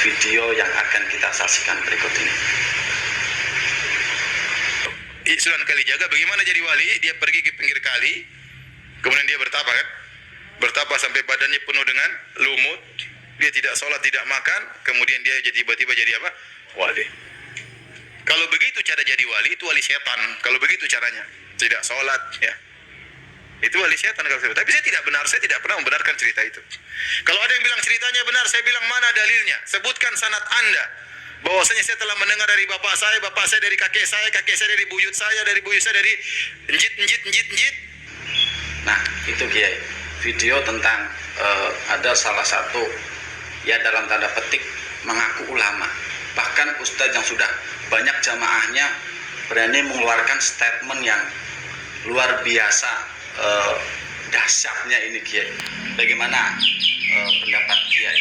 video yang akan kita saksikan berikut ini. Sunan Kalijaga bagaimana jadi wali? Dia pergi ke pinggir kali, kemudian dia bertapa kan? Bertapa sampai badannya penuh dengan lumut. Dia tidak sholat, tidak makan, kemudian dia tiba-tiba jadi apa? Wali. Kalau begitu cara jadi wali, itu wali setan. Kalau begitu caranya, tidak sholat, ya. Itu wali setan kalau saya. Tapi saya tidak benar, saya tidak pernah membenarkan cerita itu. Kalau ada yang bilang ceritanya benar, saya bilang mana dalilnya? Sebutkan sanad Anda. Bahwasanya saya telah mendengar dari bapak saya dari kakek saya dari buyut saya dari njit. Nah, itu Kiai. Video tentang ada salah satu ya dalam tanda petik mengaku ulama. Bahkan ustadz yang sudah banyak jamaahnya berani mengeluarkan statement yang luar biasa dahsyatnya ini Kiai. Bagaimana pendapat Kiai?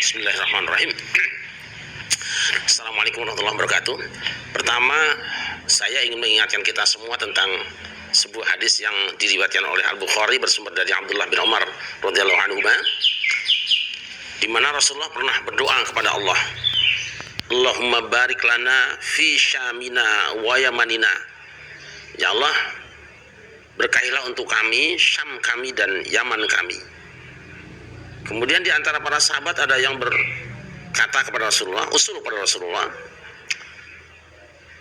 Bismillahirrahmanirrahim. Assalamualaikum warahmatullahi wabarakatuh. Pertama, saya ingin mengingatkan kita semua tentang sebuah hadis yang diriwayatkan oleh Al-Bukhari bersumber dari Abdullah bin Umar radhiyallahu anhu, di mana Rasulullah pernah berdoa kepada Allah, Allahumma barik lana fi syamina wa yamanina. Ya Allah, berkahilah untuk kami Syam kami dan Yaman kami. Kemudian di antara para sahabat ada yang berkata kepada Rasulullah, usul kepada Rasulullah,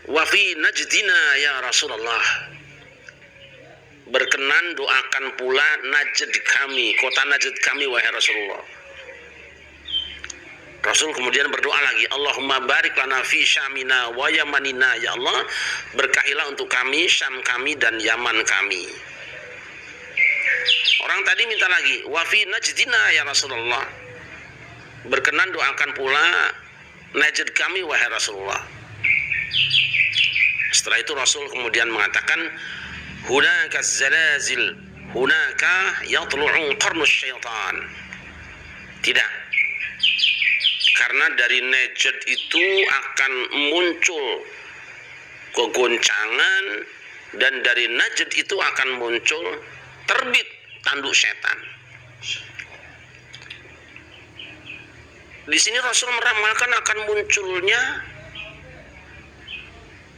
wa fi najdina ya Rasulullah, berkenan doakan pula Najd kami, kota Najd kami wahai Rasulullah. Rasul kemudian berdoa lagi, Allahumma barik lana fi syamina wa yamanina. Ya Allah, berkahilah untuk kami Syam kami dan Yaman kami. Orang tadi minta lagi, wa fi najdina ya Rasulullah, berkenan doakan pula Najd kami wahai Rasulullah. Setelah itu Rasul kemudian mengatakan, hunaka zalazil, hunaka yatlu'u qarnus syaitan. Tidak, karena dari Najd itu akan muncul kegoncangan, dan dari Najd itu akan muncul terbit tanduk setan. Di sini Rasul meramalkan akan munculnya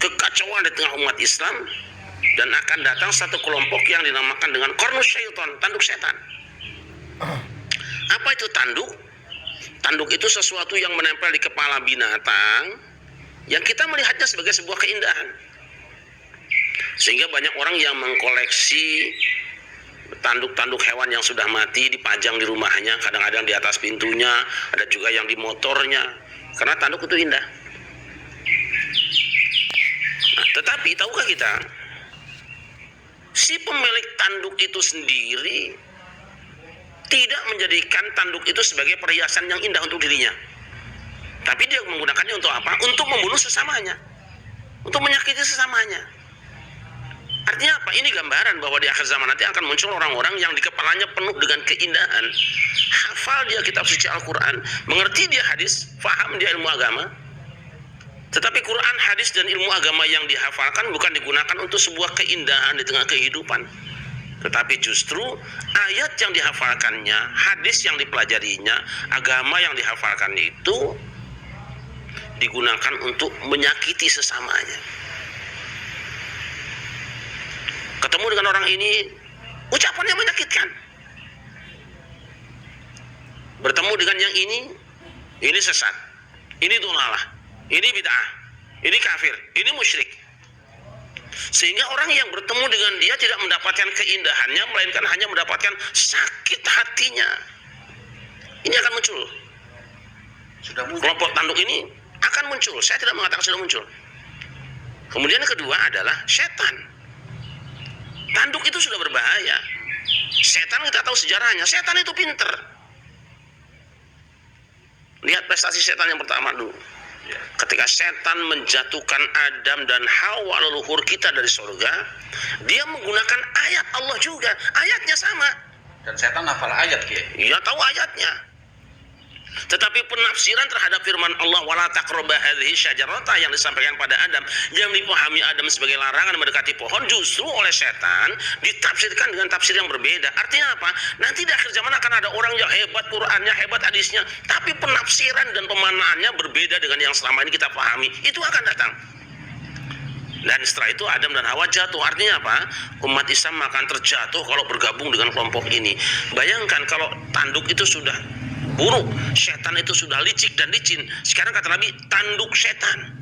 kekacauan di tengah umat Islam, dan akan datang satu kelompok yang dinamakan dengan qarnus syaitan, tanduk setan. Apa itu tanduk? Tanduk itu sesuatu yang menempel di kepala binatang yang kita melihatnya sebagai sebuah keindahan. Sehingga banyak orang yang mengkoleksi tanduk-tanduk hewan yang sudah mati, dipajang di rumahnya, kadang-kadang di atas pintunya, ada juga yang di motornya, karena tanduk itu indah. Nah, tetapi tahukah kita, si pemilik tanduk itu sendiri tidak menjadikan tanduk itu sebagai perhiasan yang indah untuk dirinya, tapi dia menggunakannya untuk apa? Untuk membunuh sesamanya, untuk menyakiti sesamanya. Artinya apa? Ini gambaran bahwa di akhir zaman nanti akan muncul orang-orang yang di kepalanya penuh dengan keindahan, hafal dia kitab suci Al-Quran, mengerti dia hadis, faham dia ilmu agama, tetapi Quran, hadis, dan ilmu agama yang dihafalkan bukan digunakan untuk sebuah keindahan di tengah kehidupan, tetapi justru ayat yang dihafalkannya, hadis yang dipelajarinya, agama yang dihafalkannya itu digunakan untuk menyakiti sesamanya. Ketemu dengan orang ini, ucapannya menyakitkan. Bertemu dengan yang ini sesat, ini dolalah, ini bid'ah, ini kafir, ini musyrik. Sehingga orang yang bertemu dengan dia tidak mendapatkan keindahannya, melainkan hanya mendapatkan sakit hatinya. Ini akan muncul. Sudah muncul. Kelompok tanduk ini akan muncul. Saya tidak mengatakan sudah muncul. Kemudian yang kedua adalah setan. Tanduk itu sudah berbahaya. Setan kita tahu sejarahnya. Setan itu pinter. Lihat prestasi setan yang pertama dulu. Ketika setan menjatuhkan Adam dan Hawa, leluhur kita, dari surga, dia menggunakan ayat Allah juga. Ayatnya sama. Dan setan hafal ayat Kiai. Iya, tahu ayatnya. Tetapi penafsiran terhadap firman Allah wala taqrabu hadhihi syajarata yang disampaikan pada Adam, yang dipahami Adam sebagai larangan mendekati pohon, justru oleh setan ditafsirkan dengan tafsir yang berbeda. Artinya apa? Nanti di akhir zaman akan ada orang yang hebat Qur'annya, hebat hadisnya, tapi penafsiran dan pemaknaannya berbeda dengan yang selama ini kita pahami. Itu akan datang. Dan setelah itu Adam dan Hawa jatuh. Artinya apa? Umat Islam akan terjatuh kalau bergabung dengan kelompok ini. Bayangkan kalau tanduk itu sudah buruk, setan itu sudah licik dan licin. Sekarang kata Nabi, tanduk setan.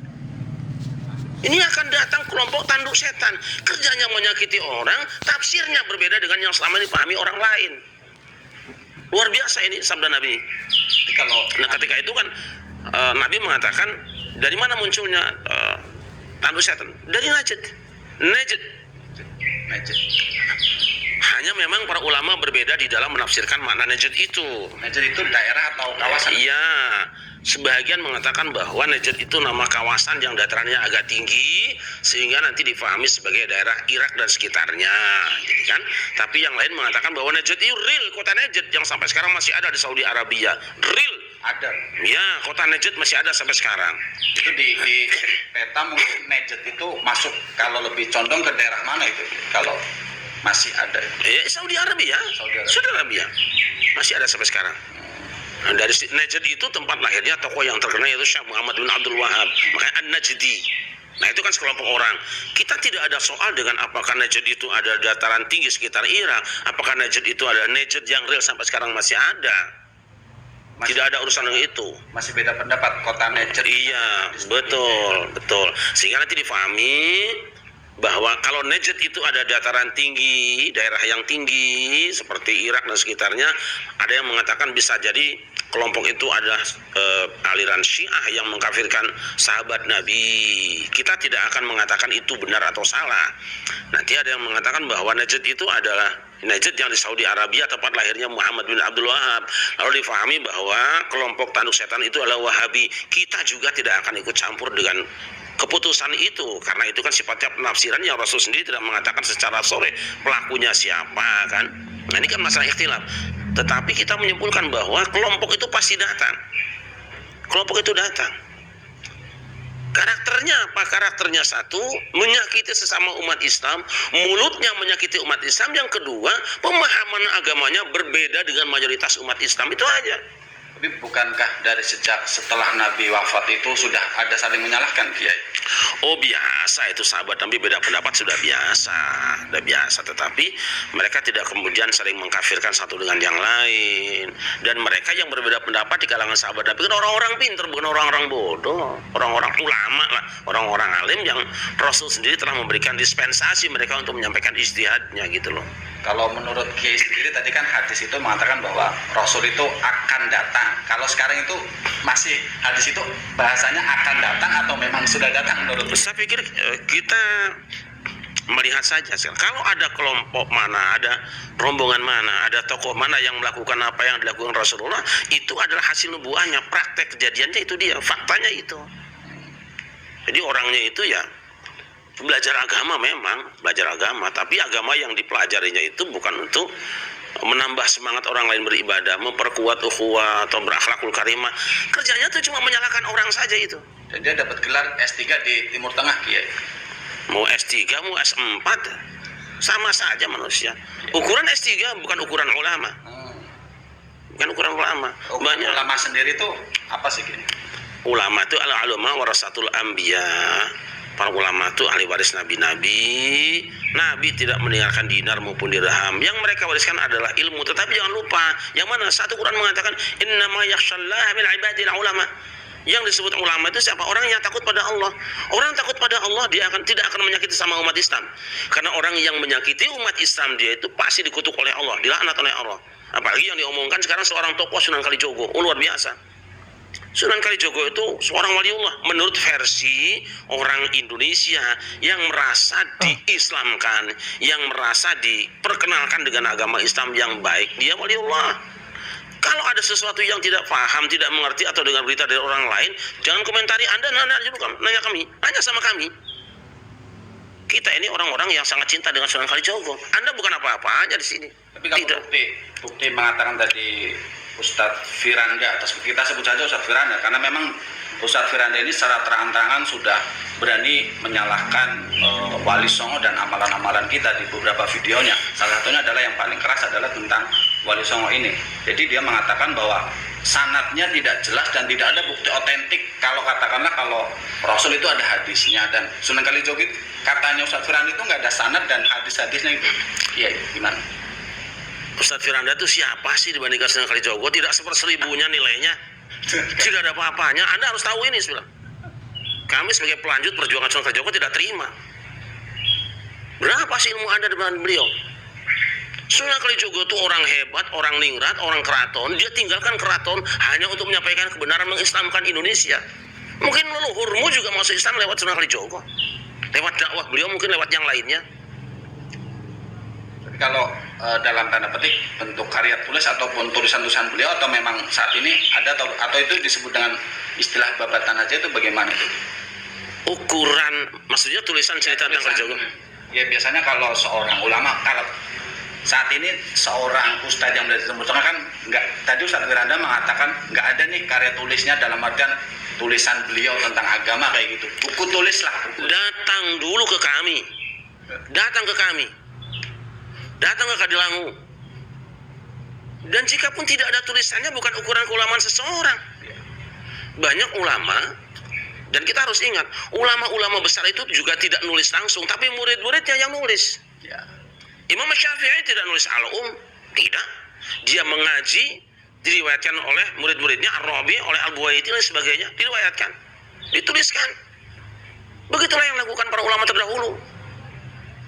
Ini akan datang kelompok tanduk setan. Kerjanya menyakiti orang, tafsirnya berbeda dengan yang selama ini pahami orang lain. Luar biasa ini sabda Nabi. Nah ketika itu kan Nabi mengatakan, dari mana munculnya tanduk setan? Dari Najd. Hanya memang para ulama berbeda di dalam menafsirkan makna Najd itu. Najd itu daerah atau kawasan? Iya, sebagian mengatakan bahwa Najd itu nama kawasan yang datarannya agak tinggi sehingga nanti difahami sebagai daerah Irak dan sekitarnya, jadi kan. Tapi yang lain mengatakan bahwa Najd itu real, kota Najd yang sampai sekarang masih ada di Saudi Arabia, real. Ada. Ya, kota Najd masih ada sampai sekarang. Itu di peta mungkin Najd itu masuk, kalau lebih condong ke daerah mana itu? Kalau masih ada. Saudi Arabia. Saudi Arabia. Masih ada sampai sekarang. Nah, dari Najd itu tempat lahirnya tokoh yang terkenal yaitu Syekh Muhammad bin Abdul Wahab. Makanya An-Najdi. Nah itu kan sekelompok orang. Kita tidak ada soal dengan apakah Najd itu ada dataran tinggi sekitar Irak, apakah Najd itu ada Najd yang real sampai sekarang masih ada. Tidak ada urusan dengan itu. Masih beda pendapat kota Najd. Iya, betul. Sehingga nanti difahami bahwa kalau Najd itu ada dataran tinggi, daerah yang tinggi seperti Irak dan sekitarnya, ada yang mengatakan bisa jadi kelompok itu adalah aliran Syiah yang mengkafirkan sahabat Nabi. Kita tidak akan mengatakan itu benar atau salah. Nanti ada yang mengatakan bahwa Najd itu adalah Najd yang di Saudi Arabia, tempat lahirnya Muhammad bin Abdul Wahab. Lalu difahami bahwa kelompok tanduk setan itu adalah Wahabi. Kita juga tidak akan ikut campur dengan keputusan itu, karena itu kan sifatnya penafsiran yang Rasul sendiri tidak mengatakan secara sore pelakunya siapa kan. Nah ini kan masalah ikhtilaf. Tetapi kita menyimpulkan bahwa kelompok itu pasti datang. Kelompok itu datang. Karakternya apa? Karakternya satu, menyakiti sesama umat Islam, mulutnya menyakiti umat Islam. Yang kedua, pemahaman agamanya berbeda dengan mayoritas umat Islam. Itu aja. Tapi bukankah dari sejak setelah Nabi wafat itu sudah ada saling menyalahkan, Kiai? Oh biasa, itu sahabat Nabi beda pendapat sudah biasa. Tetapi mereka tidak kemudian saling mengkafirkan satu dengan yang lain. Dan mereka yang berbeda pendapat di kalangan sahabat Nabi kan orang-orang pintar, bukan orang-orang bodoh, orang-orang ulama lah, orang-orang alim yang Rasul sendiri telah memberikan dispensasi mereka untuk menyampaikan ijtihadnya gitu loh. Kalau menurut Kiai sendiri tadi kan hadis itu mengatakan bahwa Rasul itu akan datang. Kalau sekarang itu masih hadis itu bahasanya akan datang atau memang sudah datang menurut? Saya pikir kita melihat saja. Kalau ada kelompok mana, ada rombongan mana, ada tokoh mana yang melakukan apa yang dilakukan Rasulullah, itu adalah hasil nubuahnya, praktek kejadiannya itu dia, faktanya itu. Jadi orangnya itu ya belajar agama, memang belajar agama, tapi agama yang dipelajarinya itu bukan untuk menambah semangat orang lain beribadah, memperkuat ukhuwah atau berakhlakul karimah. Kerjanya tuh cuma menyalahkan orang saja itu. Dan dia dapat gelar S3 di Timur Tengah, Kiai. Mau S3, mau S4, sama saja manusia. Ukuran S3 bukan ukuran ulama. Bukan ukuran ulama. Banyak ulama sendiri itu apa sih, Kiai? Ulama itu al-ulama warasatul anbiya. Para ulama itu ahli waris nabi-nabi. Nabi tidak meninggalkan dinar maupun dirham. Yang mereka wariskan adalah ilmu. Tetapi jangan lupa, yang mana satu Quran mengatakan innama yakhshallaha min ibadil ulama. Yang disebut ulama itu siapa? Orang yang takut pada Allah. Orang takut pada Allah dia tidak akan menyakiti sama umat Islam. Karena orang yang menyakiti umat Islam dia itu pasti dikutuk oleh Allah, dilaknat oleh Allah. Apalagi yang diomongkan sekarang seorang tokoh Sunan Kalijogo. Luar biasa. Sunan Kalijogo itu seorang waliullah menurut versi orang Indonesia yang merasa diislamkan, yang merasa diperkenalkan dengan agama Islam yang baik, dia waliullah. Kalau ada sesuatu yang tidak paham, tidak mengerti atau dengar berita dari orang lain, jangan komentari Anda, nanya kami, nanya sama kami. Kita ini orang-orang yang sangat cinta dengan Sunan Kalijogo. Anda bukan apa-apa aja di sini. Tapi kalau bukti mengatakan tadi Ustadz Firanda, atau kita sebut saja Ustadz Firanda, karena memang Ustadz Firanda ini secara terang-terangan sudah berani menyalahkan Wali Songo dan amalan-amalan kita di beberapa videonya. Salah satunya adalah yang paling keras adalah tentang Wali Songo ini. Jadi dia mengatakan bahwa sanadnya tidak jelas dan tidak ada bukti otentik. Kalau katakanlah kalau Rasul itu ada hadisnya, dan Sunan Kalijogo katanya Ustadz Firanda itu nggak ada sanad dan hadis-hadisnya itu. Iya, gimana? Ustadz Firanda itu siapa sih dibandingkan Sunan Kalijogo? Tidak seperseribunya nilainya, tidak ada apa-apanya. Anda harus tahu ini sebenarnya. Kami sebagai pelanjut perjuangan Sunan Kalijogo tidak terima. Berapa sih ilmu Anda dibanding beliau? Sunan Kalijogo itu orang hebat, orang ningrat, orang keraton. Dia tinggalkan keraton hanya untuk menyampaikan kebenaran, mengislamkan Indonesia. Mungkin leluhurmu juga masuk Islam lewat Sunan Kalijogo, lewat dakwah beliau, mungkin lewat yang lainnya. Tapi kalau dalam tanda petik bentuk karya tulis ataupun tulisan-tulisan beliau, atau memang saat ini ada atau itu disebut dengan istilah babatan aja, itu bagaimana itu? Ukuran, maksudnya tulisan cerita tentang Kalijogo. Ya biasanya kalau seorang ulama, kalau saat ini seorang ustadz yang sudah disebutkan kan nggak, tadi Ustadz Firanda mengatakan nggak ada nih karya tulisnya dalam artian tulisan beliau tentang agama kayak gitu. Buku tulis lah. Datang dulu ke kami, datang ke kami, datang ke Kadilangu. Dan jika pun tidak ada tulisannya, bukan ukuran keulamaan seseorang. Banyak ulama, dan kita harus ingat, ulama-ulama besar itu juga tidak nulis langsung, tapi murid-muridnya yang nulis. Ya. Imam Syafi'i tidak nulis al-um, tidak. Dia mengaji, diriwayatkan oleh murid-muridnya, Ar-Rabi, oleh Al-Buwaiti dan sebagainya, diriwayatkan, dituliskan. Begitulah yang dilakukan para ulama terdahulu.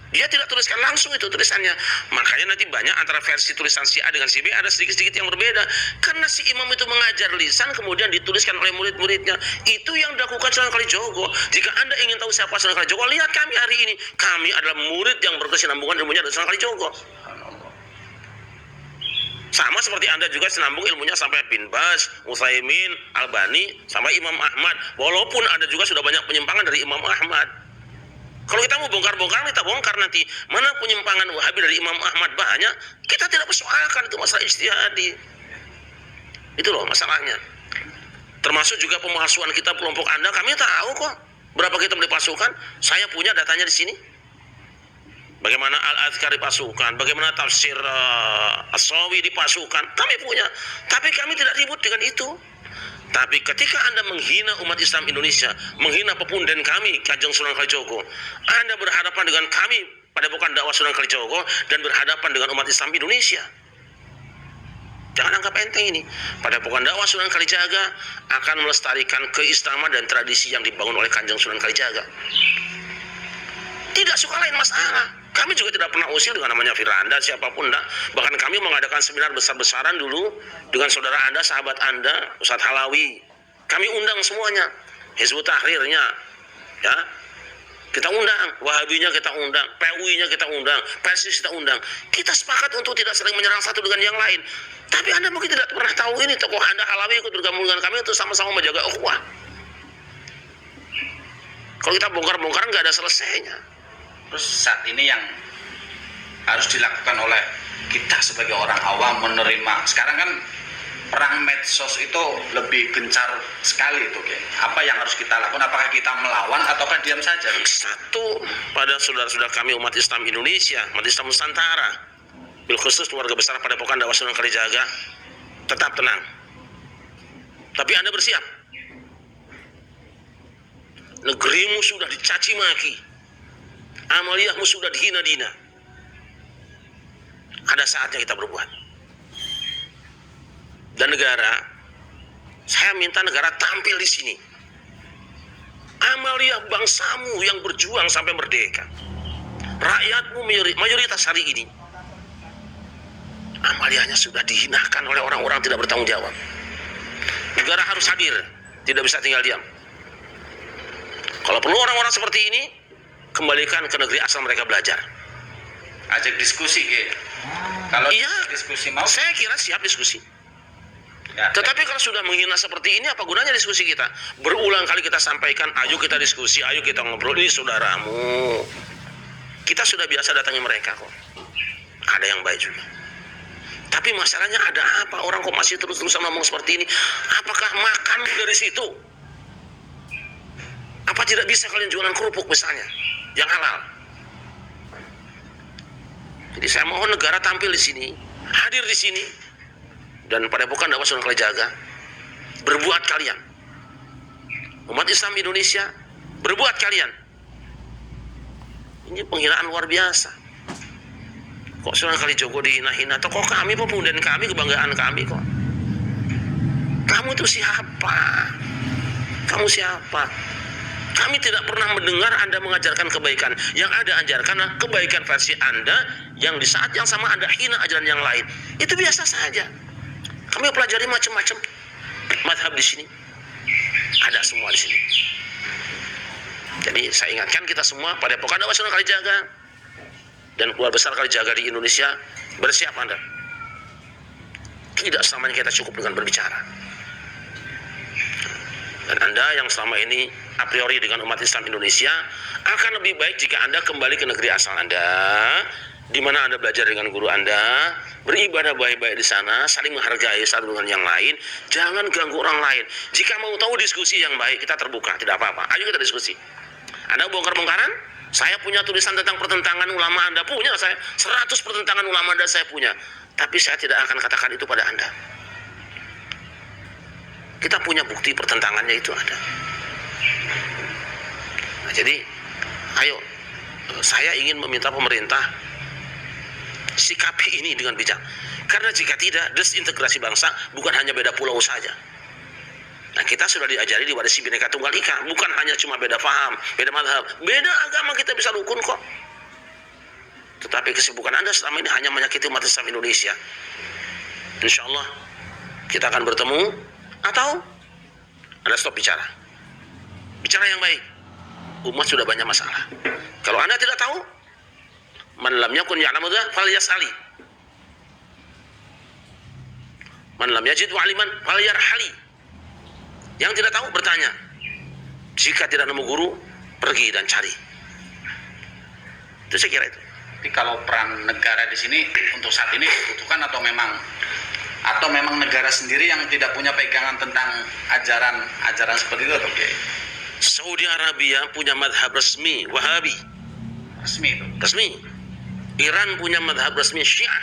Dia tidak tuliskan langsung itu tulisannya. Makanya nanti banyak antara versi tulisan si A dengan si B ada sedikit-sedikit yang berbeda. Karena si imam itu mengajar lisan kemudian dituliskan oleh murid-muridnya. Itu yang dilakukan Sunan Kalijogo. Jika Anda ingin tahu siapa Sunan Kalijogo, lihat kami hari ini. Kami adalah murid yang berkesinambungan ilmunya dengan Sunan Kalijogo. Sama seperti Anda juga senambung ilmunya sampai Bin Baz, Utsaimin, Albani, sampai Imam Ahmad. Walaupun Anda juga sudah banyak penyimpangan dari Imam Ahmad. Kalau kita mau bongkar-bongkar, kita bongkar nanti. Mana penyimpangan Wahabi dari Imam Ahmad banyak, kita tidak persoalkan, itu masalah ijtihadi. Itu loh masalahnya. Termasuk juga pemalsuan kita kelompok Anda, kami tahu kok berapa kita beli pasukan. Saya punya datanya di sini. Bagaimana Al-Adhkar dipasukan, bagaimana tafsir As-Sawi dipasukan, kami punya. Tapi kami tidak ribut dengan itu. Tapi ketika Anda menghina umat Islam Indonesia, menghina pepunden kami, Kanjeng Sunan Kalijogo, Anda berhadapan dengan kami pada Padepokan Dakwah Sunan Kalijogo dan berhadapan dengan umat Islam Indonesia. Jangan anggap enteng ini. Padepokan Dakwah Sunan Kalijaga akan melestarikan keislaman dan tradisi yang dibangun oleh Kanjeng Sunan Kalijaga. Tidak suka lain masalah. Kami juga tidak pernah usil dengan namanya Firanda, siapapun enggak. Bahkan kami mengadakan seminar besar-besaran dulu dengan saudara Anda, sahabat Anda, Ustadz Halawi. Kami undang semuanya, Hizbut Tahrirnya, ya. Kita undang, Wahabinya kita undang, PUI-nya kita undang, Persis kita undang. Kita sepakat untuk tidak saling menyerang satu dengan yang lain. Tapi Anda mungkin tidak pernah tahu ini, tokoh Anda Halawi ikut bergabung dengan kami untuk sama-sama menjaga ukhuwah. Kalau kita bongkar-bongkar nggak ada selesainya. Terus saat ini yang harus dilakukan oleh kita sebagai orang awam menerima, sekarang kan perang medsos itu lebih gencar sekali itu, apa yang harus kita lakukan? Apakah kita melawan ataukah diam saja? Satu, pada saudara-saudara kami umat Islam Indonesia, umat Islam Nusantara, bil khusus keluarga besar Padepokan Dakwah Sunan Kalijaga, tetap tenang. Tapi Anda bersiap. Negerimu sudah dicaci maki, amaliyahmu sudah dihina-dina. Ada saatnya kita berbuat. Dan negara, saya minta negara tampil di sini. Amaliyah bangsamu yang berjuang sampai merdeka, rakyatmu mayoritas hari ini, amaliyahnya sudah dihinakan oleh orang-orang tidak bertanggung jawab. Negara harus hadir, tidak bisa tinggal diam. Kalau perlu orang-orang seperti ini, kembalikan ke negeri asal mereka belajar. Ajak diskusi, Kalau iya, diskusi mau, saya kira siap diskusi. ya, Tetapi kalau sudah menghina seperti ini, apa gunanya diskusi kita? Berulang kali kita sampaikan, ayo kita diskusi, ayo kita ngobrol, ini saudaramu. Kita sudah biasa datangi mereka kok. Ada yang baik juga. Tapi masalahnya ada apa? Orang kok masih terus-terusan ngomong seperti ini? Apakah makan dari situ? Apa tidak bisa kalian jualan kerupuk misalnya, yang halal? Jadi saya mohon negara tampil di sini, hadir di sini, dan Padepokan Dakwah Sunan Kalijaga berbuat kalian. Umat Islam Indonesia berbuat kalian. Ini penghinaan luar biasa. Kok Sunan Kalijogo dihina-hina? Atau kok kami pemuda kami, kebanggaan kami kok? Kamu itu siapa? Kamu siapa? Kami tidak pernah mendengar Anda mengajarkan kebaikan. Yang Anda ajarkan kebaikan versi Anda, yang di saat yang sama Anda hina ajaran yang lain. Itu biasa saja. Kami pelajari macam-macam madhab di sini. Ada semua di sini. Jadi saya ingatkan kita semua, Padepokan Dakwah Sunan Kalijaga dan keluarga besar Kalijaga di Indonesia, bersiap Anda. Tidak selamanya kita cukup dengan berbicara. Dan Anda yang selama ini a priori dengan umat Islam Indonesia, akan lebih baik jika Anda kembali ke negeri asal Anda, di mana Anda belajar dengan guru Anda, beribadah baik-baik di sana, saling menghargai satu dengan yang lain, jangan ganggu orang lain. Jika mau tahu diskusi yang baik, kita terbuka, tidak apa-apa. Ayo kita diskusi. Anda bongkar-bongkaran, saya punya tulisan tentang pertentangan ulama, Anda punya, saya 100 pertentangan ulama Anda saya punya. Tapi saya tidak akan katakan itu pada Anda. Kita punya bukti pertentangannya itu ada. Nah, jadi, ayo, saya ingin meminta pemerintah sikapi ini dengan bijak. Karena jika tidak, desintegrasi bangsa bukan hanya beda pulau saja. Nah, kita sudah diajari diwarisi Bhinneka Tunggal Ika, bukan hanya cuma beda paham, beda madhab, beda agama kita bisa rukun kok. Tetapi kesibukan Anda selama ini hanya menyakiti umat Islam Indonesia. Insya Allah kita akan bertemu, atau Anda stop bicara. Bicara yang baik. Umat sudah banyak masalah. Kalau Anda tidak tahu, man lam yakun ya'lamu dzalik falyas'ali. Man lam yajid 'aliman falyarhali. Yang tidak tahu bertanya. Jika tidak nemu guru, pergi dan cari. Itu saya kira itu. Tapi kalau peran negara di sini untuk saat ini dibutuhkan atau memang negara sendiri yang tidak punya pegangan tentang ajaran seperti itu atau Kiai? Saudi Arabia punya madhab resmi Wahabi. Resmi itu. Resmi. Iran punya madhab resmi Syiah.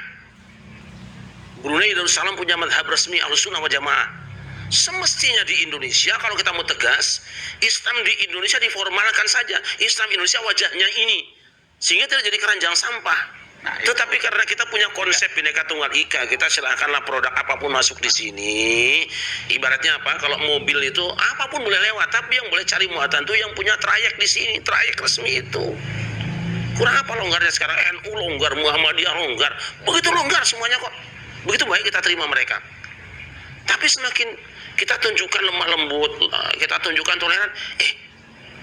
Brunei Darussalam punya madhab resmi Ahlussunnah wal Jamaah. Semestinya di Indonesia, kalau kita mau tegas, Islam di Indonesia diformalkan saja. Islam Indonesia wajahnya ini, sehingga tidak jadi keranjang sampah. Nah, tetapi karena kita punya konsep Bhinneka Tunggal Ika, kita silakanlah produk apapun masuk di sini. Ibaratnya apa? Kalau mobil itu apapun boleh lewat, tapi yang boleh cari muatan itu yang punya trayek di sini, trayek resmi itu. Kurang apa longgarnya sekarang? NU longgar, Muhammadiyah longgar, begitu longgar semuanya kok. Begitu baik kita terima mereka. Tapi semakin kita tunjukkan lemah lembut, kita tunjukkan toleran,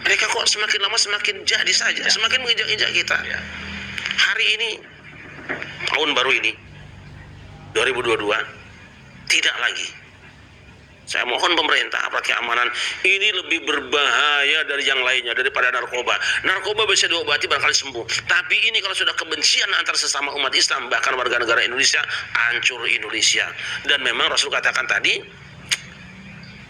mereka kok semakin lama semakin jadi saja, semakin menginjak-injak kita. Hari ini, tahun baru ini, 2022, tidak lagi. Saya mohon pemerintah, aparat keamanan, ini lebih berbahaya dari yang lainnya, daripada narkoba. Narkoba bisa diobati barangkali sembuh. Tapi ini kalau sudah kebencian antar sesama umat Islam, bahkan warga negara Indonesia, hancur Indonesia. Dan memang Rasul katakan tadi,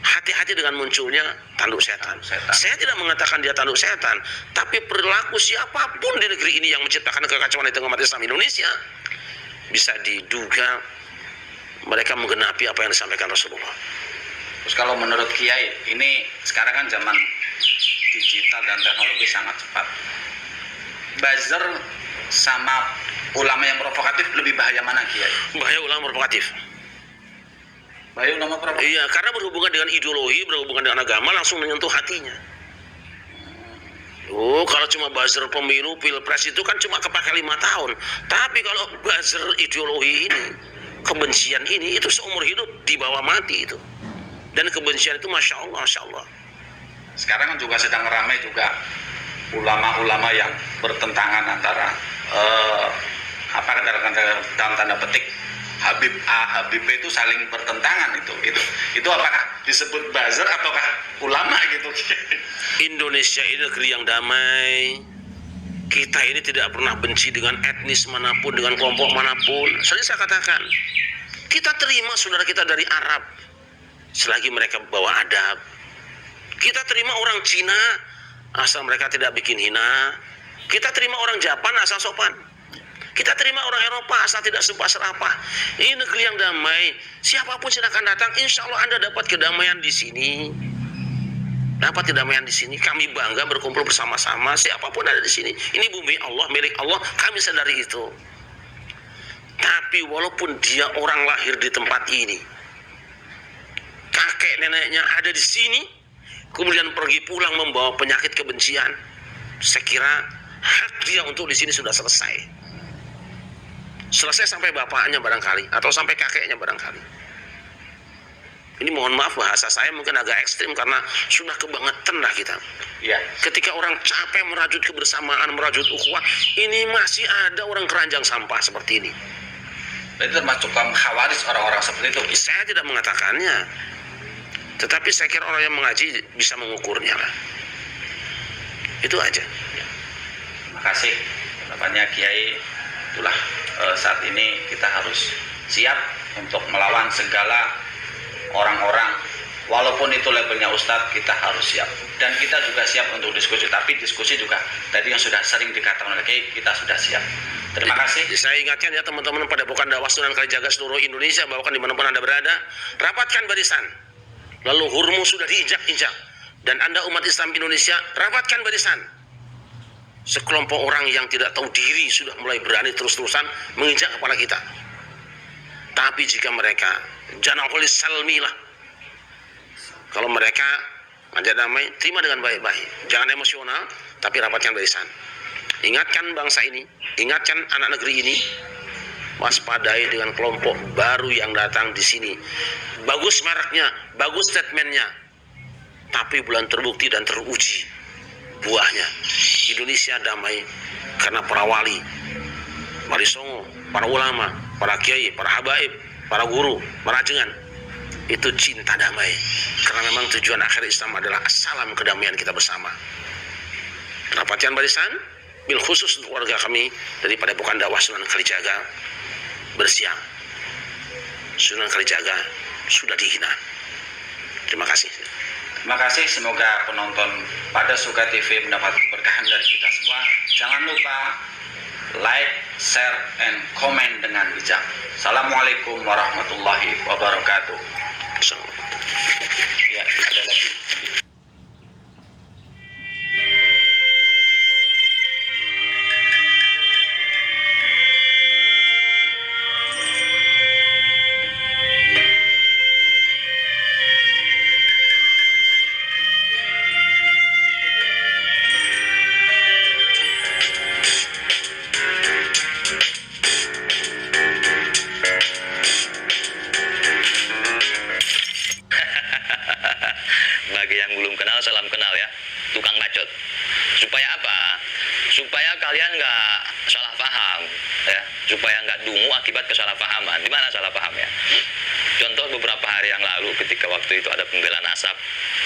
hati-hati dengan munculnya tanduk setan. Saya tidak mengatakan dia tanduk setan, tapi perilaku siapapun di negeri ini yang menciptakan kekacauan di tengah umat Islam Indonesia, bisa diduga mereka menggenapi apa yang disampaikan Rasulullah. Terus kalau menurut Kiai, ini sekarang kan zaman digital dan teknologi sangat cepat. Buzzer sama ulama yang provokatif lebih bahaya mana Kiai? Bahaya ulama provokatif. Bahaya ulama provokatif? Iya, karena berhubungan dengan ideologi, berhubungan dengan agama, langsung menyentuh hatinya. Kalau cuma buzzer pemilu, pilpres itu kan cuma kepake 5 tahun. Tapi kalau buzzer ideologi ini, kebencian ini, itu seumur hidup dibawa mati itu. Dan kebencian itu Masya Allah, Masya Allah. Sekarang kan juga sedang ramai juga ulama-ulama yang bertentangan antara dalam tanda petik Habib A, Habib B itu saling bertentangan itu apakah disebut buzzer ataukah ulama gitu? Indonesia ini negeri yang damai, kita ini tidak pernah benci dengan etnis manapun, dengan kelompok manapun. Sering saya katakan, kita terima saudara kita dari Arab selagi mereka bawa adab. Kita terima orang Cina asal mereka tidak bikin hina. Kita terima orang Jepang asal sopan. Kita terima orang Eropa asal tidak sumpah serapah. Ini negeri yang damai. Siapapun silakan datang. Insya Allah Anda dapat kedamaian di sini. Dapat kedamaian di sini. Kami bangga berkumpul bersama-sama. Siapapun ada di sini. Ini bumi Allah, milik Allah. Kami sadari itu. Tapi walaupun dia orang lahir di tempat ini, kakek neneknya ada di sini, kemudian pergi pulang membawa penyakit kebencian, saya kira hak dia untuk di sini sudah selesai. Selesai sampai bapaknya barangkali, atau sampai kakeknya barangkali. Ini mohon maaf bahasa saya mungkin agak ekstrim karena sudah kebangetan lah kita. Ya. Ketika orang capek merajut kebersamaan, merajut ukhuwah, ini masih ada orang keranjang sampah seperti ini. Itu termasuk kaum khawaris orang-orang seperti itu. Saya tidak mengatakannya, tetapi saya kira orang yang mengaji bisa mengukurnya lah. Itu aja. Terima kasih. Harapannya Kiai, itulah saat ini kita harus siap untuk melawan segala orang-orang, walaupun itu labelnya Ustadz, kita harus siap. Dan kita juga siap untuk diskusi, tapi diskusi juga tadi yang sudah sering dikatakan oleh Kiai, kita sudah siap. Terima kasih. Saya ingatkan ya teman-teman pada Padepokan Dakwah Sunan Kalijaga seluruh Indonesia, bahkan dimanapun Anda berada, rapatkan barisan. Lalu hurmu sudah diinjak-injak, dan Anda umat Islam Indonesia, rapatkan barisan. Sekelompok orang yang tidak tahu diri sudah mulai berani terus-terusan menginjak kepala kita. Tapi jika mereka janahul salmilah, kalau mereka ngajak damai, terima dengan baik-baik, jangan emosional, tapi rapatkan barisan. Ingatkan bangsa ini, ingatkan anak negeri ini, waspadai dengan kelompok baru yang datang di sini. Bagus mereknya, bagus statementnya, tapi belum terbukti dan teruji buahnya. Indonesia damai karena para wali Songo, para ulama, para kiai, para habaib, para guru, para ajengan, itu cinta damai. Karena memang tujuan akhir Islam adalah assalam, kedamaian kita bersama. Rapatkan barisan, bil khusus untuk warga kami daripada Padepokan Dakwah Sunan Kalijaga bersiap. Sunan Kalijaga sudah dihina. Terima kasih. Terima kasih, semoga penonton pada Suka TV mendapat keberkahan dari kita semua. Jangan lupa like, share, and komen dengan bijak. Assalamualaikum warahmatullahi wabarakatuh. Ya, ada lagi. Bagi yang belum kenal, salam kenal ya, tukang bacot. Supaya apa? Supaya kalian nggak salah paham ya, supaya nggak dungu akibat kesalahpahaman. Di mana salah pahamnya? Contoh beberapa hari yang lalu ketika waktu itu ada pembela nasab,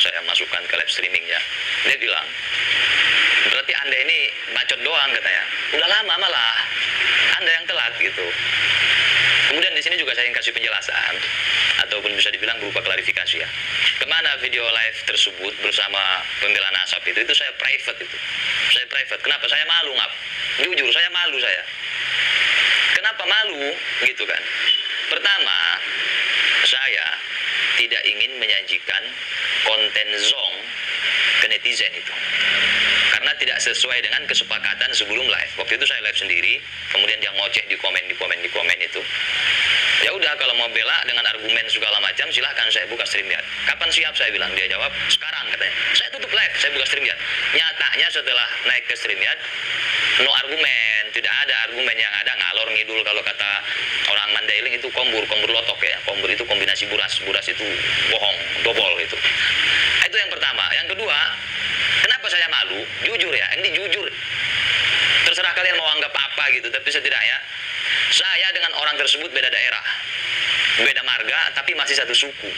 saya masukkan ke live streamingnya, dia bilang, berarti Anda ini bacot doang katanya. Udah lama malah, Anda yang telat gitu. Kemudian di sini juga saya ingin kasih penjelasan, ataupun bisa dibilang berupa klarifikasi ya. Kemana video live tersebut bersama pembela nasab itu saya private itu. Saya private. Kenapa? Saya malu ngap. Jujur, saya malu saya. Kenapa malu? Gitu kan. Pertama, saya tidak ingin menyajikan konten zong ke netizen itu. Karena tidak sesuai dengan kesepakatan sebelum live. Waktu itu saya live sendiri, kemudian dia ngoceh di komen itu. Ya udah, kalau mau bela dengan argumen segala macam silahkan, saya buka StreamYard. Kapan siap? Saya bilang. Dia jawab sekarang katanya. Saya tutup live, saya buka StreamYard. Nyatanya setelah naik ke StreamYard, no argumen, tidak ada argumen, yang ada ngalor ngidul. Kalau kata orang Mandailing itu kombur lotok ya. Kombur itu kombinasi buras itu bohong, dobol itu. Itu yang pertama. Yang kedua, kenapa saya malu? Jujur ya, ini jujur. Terserah kalian mau anggap apa gitu, tapi setidaknya saya dengan orang tersebut beda daerah, beda marga, tapi masih satu suku.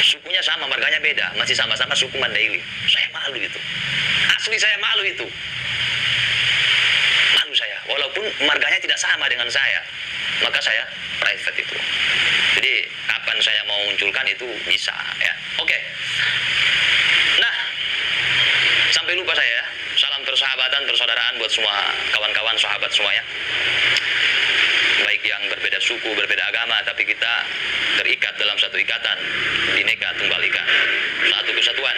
Sukunya sama, marganya beda, masih sama-sama suku Mandailing. Saya malu itu. Asli saya malu itu. marganya tidak sama dengan saya, maka saya private itu. Jadi kapan saya mau munculkan itu bisa ya. Oke. Nah, sampai lupa saya ya. Salam persahabatan, persaudaraan buat semua kawan-kawan sahabat semuanya. Baik yang berbeda suku, berbeda agama, tapi kita terikat dalam satu ikatan, Bhinneka Tunggal Ika, satu kesatuan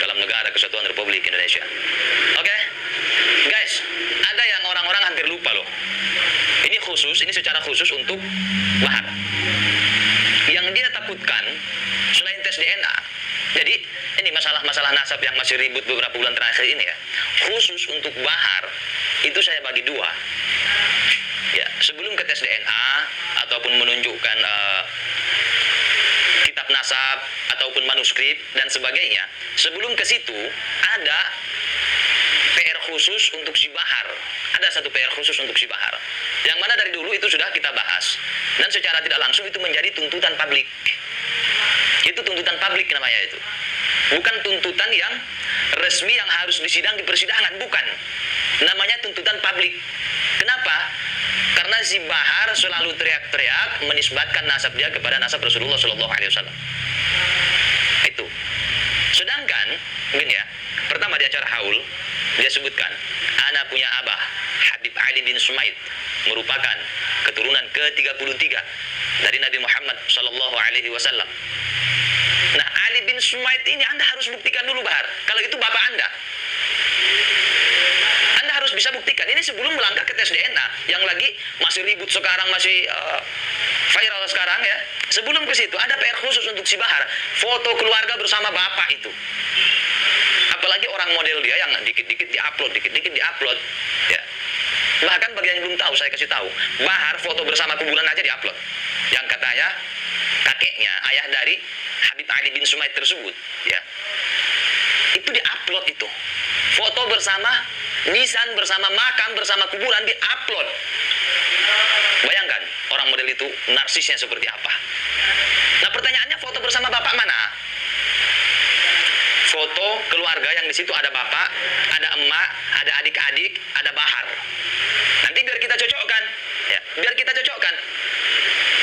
dalam negara kesatuan Republik Indonesia. Oke, guys, ada yang orang-orang hampir lupa loh. Ini secara khusus untuk Bahar. Yang dia takutkan selain tes DNA. Jadi ini masalah-masalah nasab yang masih ribut beberapa bulan terakhir ini ya. Khusus untuk Bahar itu saya bagi dua. Ya, sebelum ke tes DNA ataupun menunjukkan kitab nasab ataupun manuskrip dan sebagainya, sebelum ke situ ada PR khusus untuk si Bahar. Ada satu PR khusus untuk si Bahar. Yang mana dari dulu itu sudah kita bahas. Dan secara tidak langsung itu menjadi tuntutan publik. Itu tuntutan publik namanya itu. Bukan tuntutan yang resmi yang harus disidang di persidangan, bukan. Namanya tuntutan publik. Kenapa? Karena si Bahar selalu teriak-teriak menisbatkan nasab dia kepada nasab Rasulullah SAW. Itu. Sedangkan, mungkin ya, pertama di acara haul dia sebutkan, ana punya abah Habib Ali bin Sumaid, merupakan keturunan ke-33 dari Nabi Muhammad SAW. Nah, Ali bin Sumaid ini Anda harus buktikan dulu, Bahar. Kalau itu bapak Anda harus bisa buktikan. Ini sebelum melangkah ke tes DNA yang lagi masih ribut sekarang, masih viral sekarang ya. Sebelum ke situ ada PR khusus untuk si Bahar, foto keluarga bersama bapak itu. Apalagi orang model dia yang dikit-dikit diupload ya. Bahkan bagi yang belum tahu, saya kasih tahu, Bahar foto bersama kuburan aja diupload. Yang katanya kakeknya, ayah dari Habib Ali bin Sumaid tersebut ya. Itu diupload itu. Foto bersama nisan, bersama makam, bersama kuburan diupload. Bayangkan orang model itu narsisnya seperti apa. Nah, pertanyaannya foto bersama bapak mana? Foto keluarga yang di situ ada bapak, ada emak, ada adik-adik, ada Bahar. Nanti biar kita cocokkan, ya, biar kita cocokkan.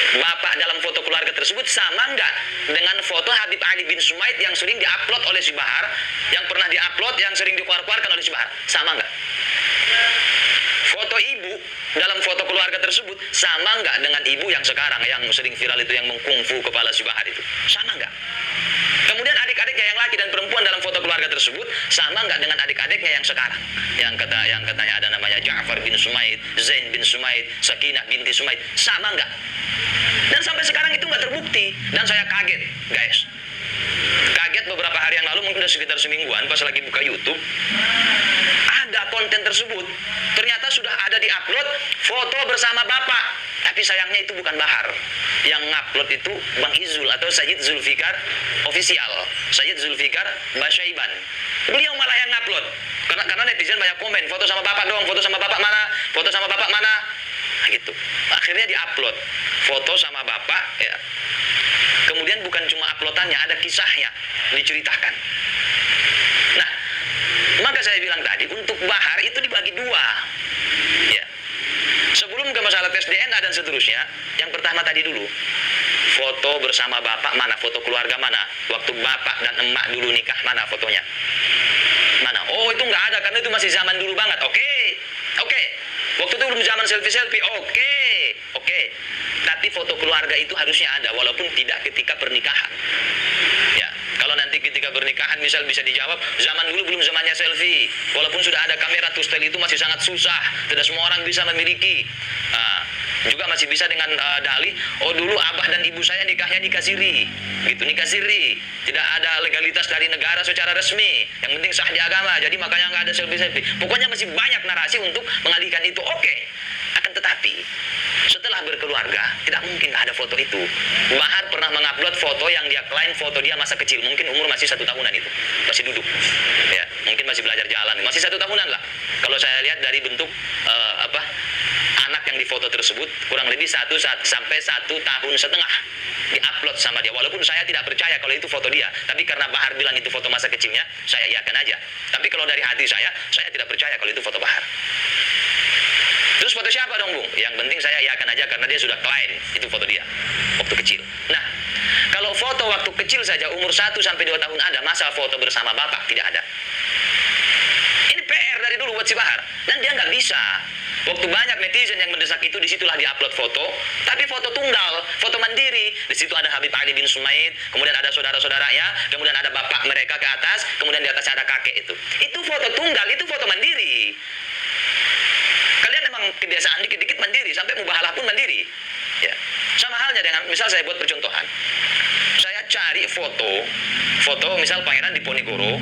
Bapak dalam foto keluarga tersebut sama enggak dengan foto Habib Ali bin Sumaid yang sering diupload oleh si Bahar, yang pernah diupload, yang sering dikeluarkan oleh si Bahar, sama enggak? Foto ibu dalam foto keluarga tersebut sama enggak dengan ibu yang sekarang yang sering viral itu, yang mengkungfu kepala si Bahar itu, sama enggak? Kemudian adik-adiknya yang laki dan perempuan dalam foto keluarga tersebut sama enggak dengan adik-adiknya yang sekarang, yang katanya ada namanya Ja'far bin Sumaid, Zain bin Sumaid, Sakinah binti Sumaid, sama enggak? Dan sampai sekarang itu nggak terbukti. Dan saya kaget, guys. Kaget beberapa hari yang lalu, mungkin udah sekitar semingguan, pas lagi buka YouTube, ada konten tersebut. Ternyata sudah ada di-upload foto bersama bapak. Tapi sayangnya itu bukan Bahar. Yang ngupload itu Bang Izul atau Sayyid Zulfikar Official. Sayyid Zulfikar Basyaiban. Beliau malah yang ngupload. Karena netizen banyak komen, foto sama bapak dong, foto sama bapak mana, foto sama bapak mana. Nah, gitu. Akhirnya diupload foto sama bapak ya. Kemudian bukan cuma uploadannya, ada kisahnya diceritakan. Nah, maka saya bilang tadi untuk Bahar itu dibagi dua. Ya. Sebelum ke masalah tes DNA dan seterusnya, yang pertama tadi dulu, foto bersama bapak mana, foto keluarga mana, waktu bapak dan emak dulu nikah mana fotonya, mana? Oh, itu nggak ada karena itu masih zaman dulu banget. Oke. Waktu itu belum zaman selfie. Oke. Tapi foto keluarga itu harusnya ada, walaupun tidak ketika pernikahan. Ya, kalau nanti ketika pernikahan misal bisa dijawab, zaman dulu belum zamannya selfie. Walaupun sudah ada kamera two-style itu masih sangat susah. Tidak semua orang bisa memiliki. Juga masih bisa dengan dalih, oh dulu abah dan ibu saya nikahnya nikah siri. Gitu, nikah siri. Tidak ada legalitas dari negara secara resmi. Yang penting sah di agama. Jadi makanya nggak ada selfie. Pokoknya masih banyak narasi untuk mengalihkan itu. Oke. Akan tetapi setelah berkeluarga tidak mungkin ada foto itu. Bahar pernah mengupload foto yang dia klaim foto dia masa kecil, mungkin umur masih 1 tahunan itu, masih duduk, ya mungkin masih belajar jalan, masih 1 tahunan lah. Kalau saya lihat dari bentuk anak yang difoto tersebut kurang lebih 1 sampai 1,5 tahun diupload sama dia. Walaupun saya tidak percaya kalau itu foto dia, tapi karena Bahar bilang itu foto masa kecilnya, saya iakan aja. Tapi kalau dari hati saya tidak percaya kalau itu foto Bahar. Terus foto siapa dong, Bung? Yang penting saya iakan aja karena dia sudah klaim itu foto dia waktu kecil. Nah, kalau foto waktu kecil saja umur 1 sampai 2 tahun ada, masa foto bersama bapak tidak ada? Ini PR dari dulu buat si Bahar. Dan dia nggak bisa. Waktu banyak netizen yang mendesak itu, disitulah diupload foto. Tapi foto tunggal, foto mandiri. Di situ ada Habib Ali bin Sumaid, kemudian ada saudara-saudaranya, kemudian ada bapak mereka ke atas, kemudian di atasnya ada kakek itu. Itu foto tunggal, itu foto mandiri. Kalian memang kebiasaan dikit-dikit mandiri, sampai mubahalah pun mandiri. Ya. Sama halnya dengan, misal saya buat percontohan. Saya cari foto misal Pangeran Diponegoro,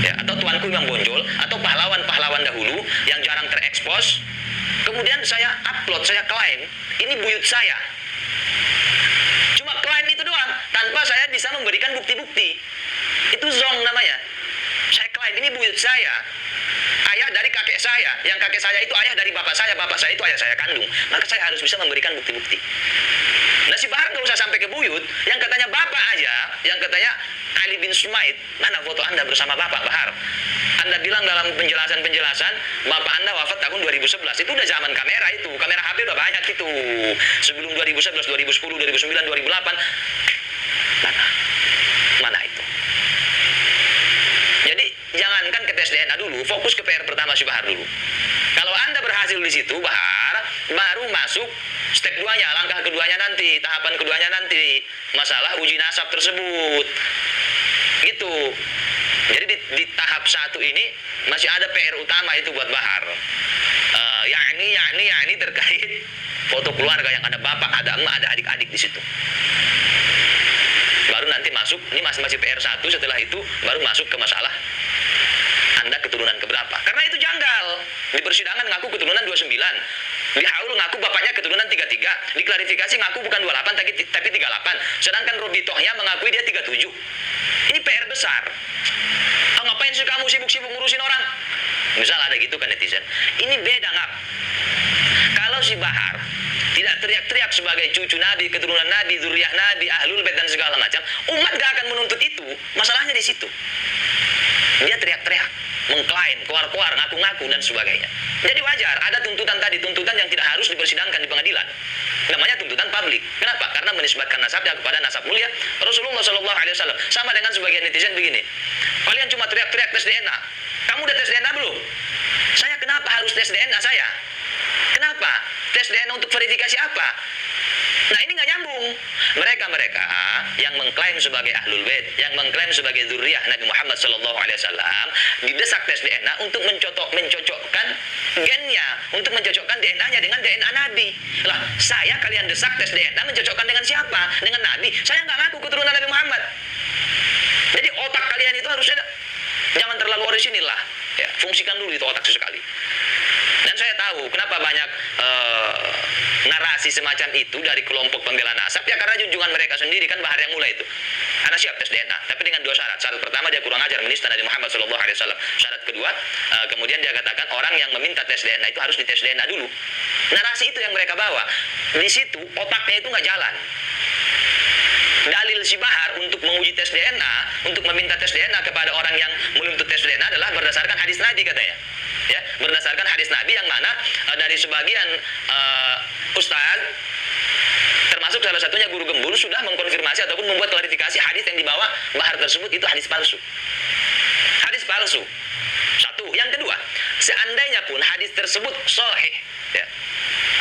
ya, atau Tuanku Imam Bonjol, atau pahlawan-pahlawan dahulu yang jarang terekspos. Kemudian saya upload, saya klaim, ini buyut saya. Cuma klaim itu doang, tanpa saya bisa memberikan bukti-bukti. Itu zong namanya. Saya klaim, ini buyut saya. Ayah dari kakek saya, yang kakek saya itu ayah dari bapak saya itu ayah saya kandung. Maka saya harus bisa memberikan bukti-bukti. Nah, si Bahar gak usah sampai ke buyut, yang katanya bapak aja, yang katanya Ali bin Sumaid, mana foto Anda bersama bapak, Bahar? Anda bilang dalam penjelasan, bapak Anda wafat tahun 2011, itu udah zaman kamera itu, kamera HP udah banyak itu. Sebelum 2011, 2010, 2009, 2008, mana itu? Jadi jangankan ke tes DNA dulu, fokus ke PR pertama si Bahar dulu. Kalau Anda berhasil di situ, Bahar, baru masuk step 2-nya, langkah keduanya nanti, tahapan keduanya nanti, masalah uji nasab tersebut. Gitu. Jadi di tahap 1 ini masih ada PR utama itu buat Bahar. Yakni terkait foto keluarga yang ada bapak, ada emak, ada adik-adik di situ. Baru nanti masuk, ini masih PR 1, setelah itu baru masuk ke masalah Anda keturunan keberapa. Karena itu janggal. Di persidangan ngaku keturunan 29. Di haul ngaku bapaknya keturunan 33. Di klarifikasi ngaku bukan 28 tapi 38. Sedangkan Robitohnya mengakui dia 37. Ini PR besar. Ngapain sih kamu sibuk-sibuk ngurusin orang? Misal ada gitu kan netizen. Ini beda ngap. Kalau si Bahar tidak teriak-teriak sebagai cucu Nabi, keturunan Nabi, zuriyah Nabi, ahlul bait dan segala macam, umat gak akan menuntut itu. Masalahnya di situ. Dia teriak-teriak, mengklaim, keluar-keluar, ngaku-ngaku dan sebagainya. Jadi wajar ada tuntutan tadi, tuntutan yang tidak harus dipersidangkan di pengadilan. Namanya tuntutan publik. Kenapa? Karena menisbatkan nasabnya kepada nasab mulia Rasulullah SAW. Sama dengan sebagian netizen begini. Kalian cuma teriak-teriak tes DNA. Kamu udah tes DNA belum? Saya kenapa harus tes DNA saya? Kenapa? Tes DNA untuk verifikasi apa? Nah, ini nggak nyambung. Mereka yang mengklaim sebagai ahlul bait, yang mengklaim sebagai zuriyah Nabi Muhammad SAW, didesak tes DNA untuk mencocokkan gennya, untuk mencocokkan DNA-nya dengan DNA Nabi. Lah, saya kalian desak tes DNA mencocokkan dengan siapa? Dengan Nabi. Saya nggak ngaku keturunan Nabi Muhammad. Jadi otak kalian itu harusnya jangan terlalu orisinil lah. Ya, fungsikan dulu itu otak sesekali. Dan saya tahu kenapa banyak narasi semacam itu dari kelompok pembela nasab, ya karena junjungan mereka sendiri kan Bahar yang mulai itu. Karena siap tes DNA, tapi dengan 2 syarat. Syarat pertama dia kurang ajar menista Nabi Muhammad SAW. Syarat kedua, kemudian dia katakan orang yang meminta tes DNA itu harus dites DNA dulu. Narasi itu yang mereka bawa. Di situ otaknya itu nggak jalan. Dalil si Bahar untuk menguji tes DNA, untuk meminta tes DNA kepada orang yang menuntut tes DNA adalah berdasarkan hadis Nabi katanya. Ya, berdasarkan hadis Nabi yang mana dari sebagian ustaz, termasuk salah satunya guru gembul, sudah mengkonfirmasi ataupun membuat klarifikasi hadis yang dibawa Bahar tersebut itu hadis palsu. Hadis palsu. Satu. Yang kedua, seandainya pun hadis tersebut sahih, ya,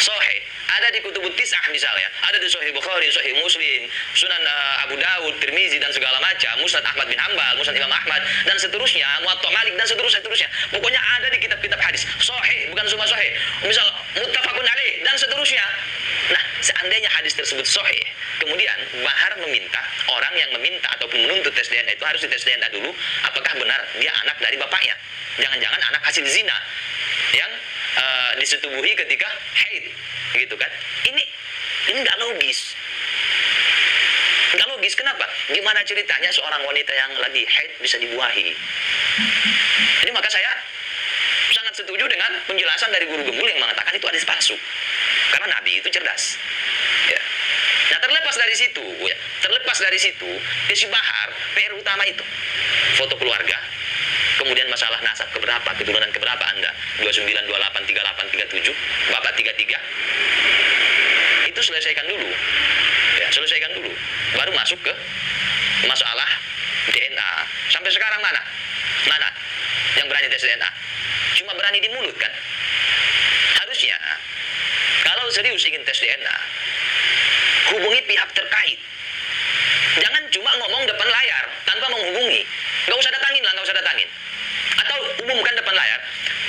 sahih, ada di kutubut tis'ah misalnya, ada di Sahih Bukhari, Sahih Muslim, Sunan Abu Dawud, Tirmizi dan segala macam, Musnad Ahmad bin Hanbal, Musnad Imam Ahmad dan seterusnya, Muwatta Malik dan seterusnya. Pokoknya ada di kitab-kitab hadis sahih, bukan semua sahih. Misal muttafaqun alaih dan seterusnya. Nah, seandainya hadis tersebut sahih, kemudian Bahar meminta, orang yang meminta ataupun menuntut tes DNA itu harus dites DNA dulu, apakah benar dia anak dari bapaknya. Jangan-jangan anak hasil zina yang disetubuhi ketika haid, gitu kan? Ini nggak logis. Nggak logis. Kenapa? Gimana ceritanya seorang wanita yang lagi haid bisa dibuahi? Jadi maka saya sangat setuju dengan penjelasan dari guru gembul yang mengatakan itu hadis palsu. Karena Nabi itu cerdas. Ya. Nah, terlepas dari situ, si Bahar, PR utama itu foto keluarga, kemudian masalah nasab keberapa, keturunan keberapa Anda, 29, 28, 38, 37, Bapak 33. Itu selesaikan dulu. Ya, selesaikan dulu. Baru masuk ke masalah DNA. Sampai sekarang mana? Mana yang berani tes DNA? Cuma berani di mulut kan? Harusnya kalau serius ingin tes DNA, hubungi pihak terkait. Jangan cuma ngomong depan layar tanpa menghubungi. Nggak usah datangin lah, nggak usah datangin. Atau umumkan depan layar,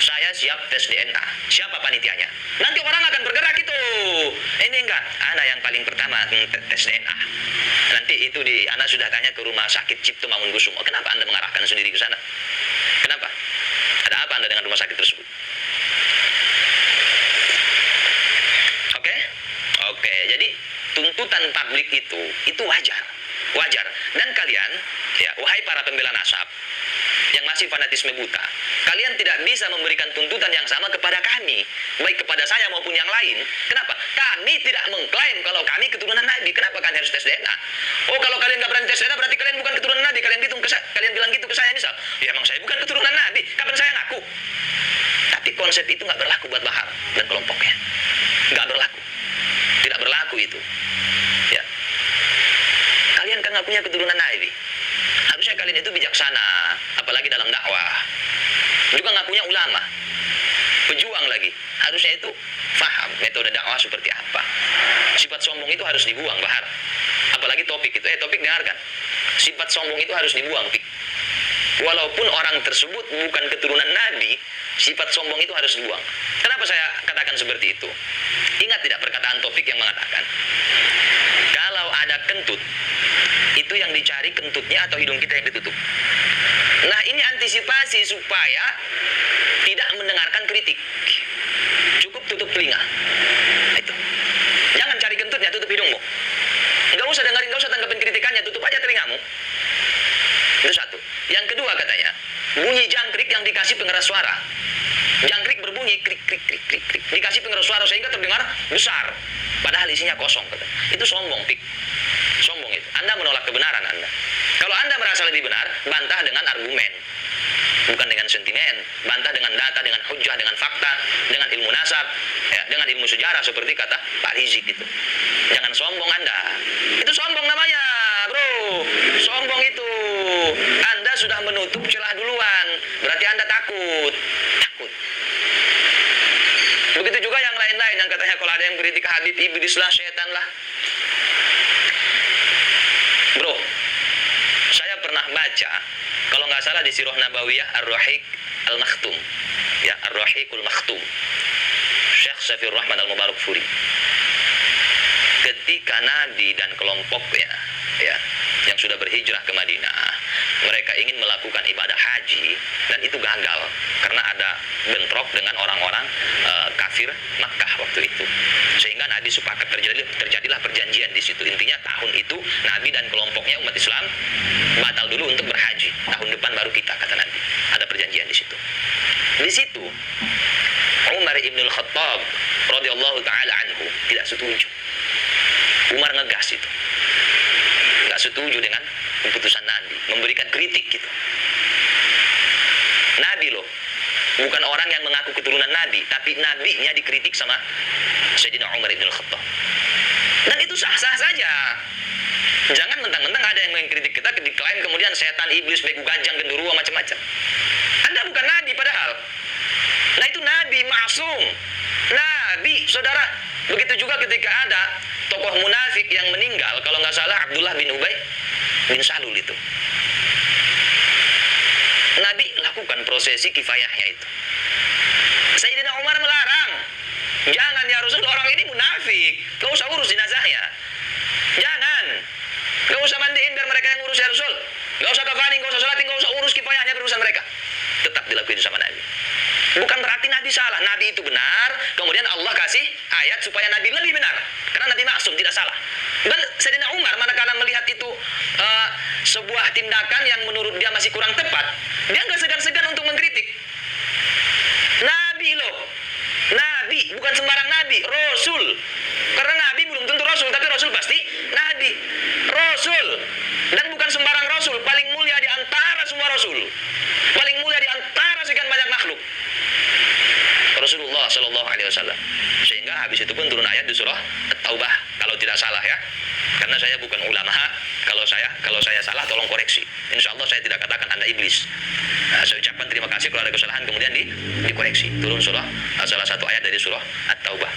saya siap tes DNA. Siapa panitianya? Nanti orang akan bergerak itu. Ini enggak, Ana yang paling pertama tes DNA. Nanti itu Ana sudah tanya ke rumah sakit Cipto Mangunkusumo. Kenapa Anda mengarahkan sendiri ke sana? Kenapa? Ada apa Anda dengan rumah sakit tersebut? Oke, jadi tuntutan publik itu wajar. Dan kalian, ya, wahai para pembela nasab yang masih fanatisme buta, kalian tidak bisa memberikan tuntutan yang sama kepada kami, baik kepada saya maupun yang lain. Kenapa? Kami tidak mengklaim kalau kami keturunan Nabi. Kenapa kalian harus tes DNA? Oh, kalau kalian nggak berani tes DNA, berarti kalian bukan keturunan Nabi. Kalian bilang gitu ke saya misal. Ya, emang saya bukan keturunan Nabi. Kapan saya ngaku? Tapi konsep itu nggak berlaku buat Bahar dan kelompoknya. Nggak berlaku. Tidak berlaku itu. Ya. Kalian kan nggak punya keturunan Nabi. Harusnya kalian itu bijaksana, apalagi dalam dakwah. Juga nggak punya ulama, pejuang lagi. Harusnya itu paham metode dakwah seperti apa. Sifat sombong itu harus dibuang, Bahar. Apalagi topik itu. Topik dengarkan. Sifat sombong itu harus dibuang, Pik. Walaupun orang tersebut bukan keturunan Nabi, sifat sombong itu harus dibuang. Kenapa saya katakan seperti itu? Ingat tidak perkataan topik yang mengatakan, kalau ada kentut, itu yang dicari kentutnya atau hidung kita yang ditutup. Nah, ini antisipasi supaya tidak mendengarkan kritik. Cukup tutup telinga. Itu. Jangan cari kentutnya, tutup hidungmu. Nggak usah dengerin, nggak usah tanggapin kritikannya, tutup aja telingamu. Itu satu. Yang kedua katanya, bunyi jangkrik yang dikasih pengeras suara. Jangkrik berbunyi krik krik krik krik krik, dikasih pengeras suara sehingga terdengar besar, padahal isinya kosong. Itu sombong, Pik. Sombong itu. Anda menolak kebenaran Anda. Kalau Anda merasa lebih benar, bantah dengan argumen, bukan dengan sentimen. Bantah dengan data, dengan hujah, dengan fakta, dengan ilmu nasab, ya, dengan ilmu sejarah seperti kata Pak Rizik itu. Jangan sombong Anda. Itu sombong namanya, bro. Sombong itu. Anda sudah menutup celah duluan. Berarti Anda takut. Begitu juga yang lain-lain yang katanya kalau ada yang kritik Habib, iblis lah, setan lah. Bro, saya pernah baca, kalau nggak salah di Sirah Nabawiyah Ar-Rahiq Al-Makhtum, ya, Ar-Rahiqul Makhtum, Syekh Safir Rahman Al-Mubarakfuri. Ketika Nabi dan kelompoknya, ya, yang sudah berhijrah ke Madinah, mereka ingin melakukan ibadah haji dan itu gagal karena ada bentrok dengan orang-orang kafir Makkah waktu itu, sehingga Nabi sepakat terjadilah perjanjian di situ. Intinya tahun itu Nabi dan kelompoknya umat Islam batal dulu untuk berhaji, tahun depan baru kita, kata Nabi. Ada perjanjian di situ. Di situ Umar ibnul Khattab radhiyallahu taala anhu tidak setuju. Umar ngegas itu, nggak setuju dengan keputusan Nabi, memberikan kritik gitu. Nabi loh, bukan orang yang mengaku keturunan Nabi, tapi Nabinya dikritik sama Sayyidina Umar ibn Khattab. Dan itu sah-sah saja. Jangan mentang-mentang ada yang mengkritik kita, diklaim kemudian setan, iblis, begu, gajang, genderuwo, macam-macam. Anda bukan Nabi padahal. Nah itu Nabi maksum. Nabi, saudara. Begitu juga ketika ada tokoh munafik yang meninggal, kalau nggak salah Abdullah bin Ubay bin Salul itu. Nabi lakukan prosesi kifayahnya itu. Sayyidina Umar melarang. Jangan ya Rasul, orang ini munafik. Gak usah urus jenazahnya. Jangan. Gak usah mandiin biar mereka yang urus ya Rasul. Gak usah kafanin, gak usah sholatin, gak usah urus kifayahnya, berurusan mereka. Tetap dilakuin sama Nabi. Bukan berarti Nabi salah. Nabi itu benar, kemudian Allah kasih ayat supaya Nabi lebih benar. Karena Nabi maksum, tidak salah. Dan Sayyidina Umar manakala melihat itu sebuah tindakan yang menurut dia masih kurang tepat, dia nggak segan-segan untuk mengkritik. Nabi loh. Nabi, bukan sembarang Nabi, Rasul. Karena Nabi belum tentu Rasul, tapi Rasul pasti Nabi. Rasul. Dan bukan sembarang Rasul, paling mulia di antara semua Rasul. Paling mulia di antara sekian banyak makhluk. Rasulullah Shallallahu Alaihi Wasallam. Sehingga habis itu pun turun ayat di surah At-Taubah kalau tidak salah ya. Karena saya bukan ulama, kalau saya salah tolong koreksi. Insya Allah saya tidak katakan Anda iblis. Nah, saya ucapkan terima kasih kalau ada kesalahan kemudian dikoreksi. Turun salah satu ayat dari surah At-Taubah.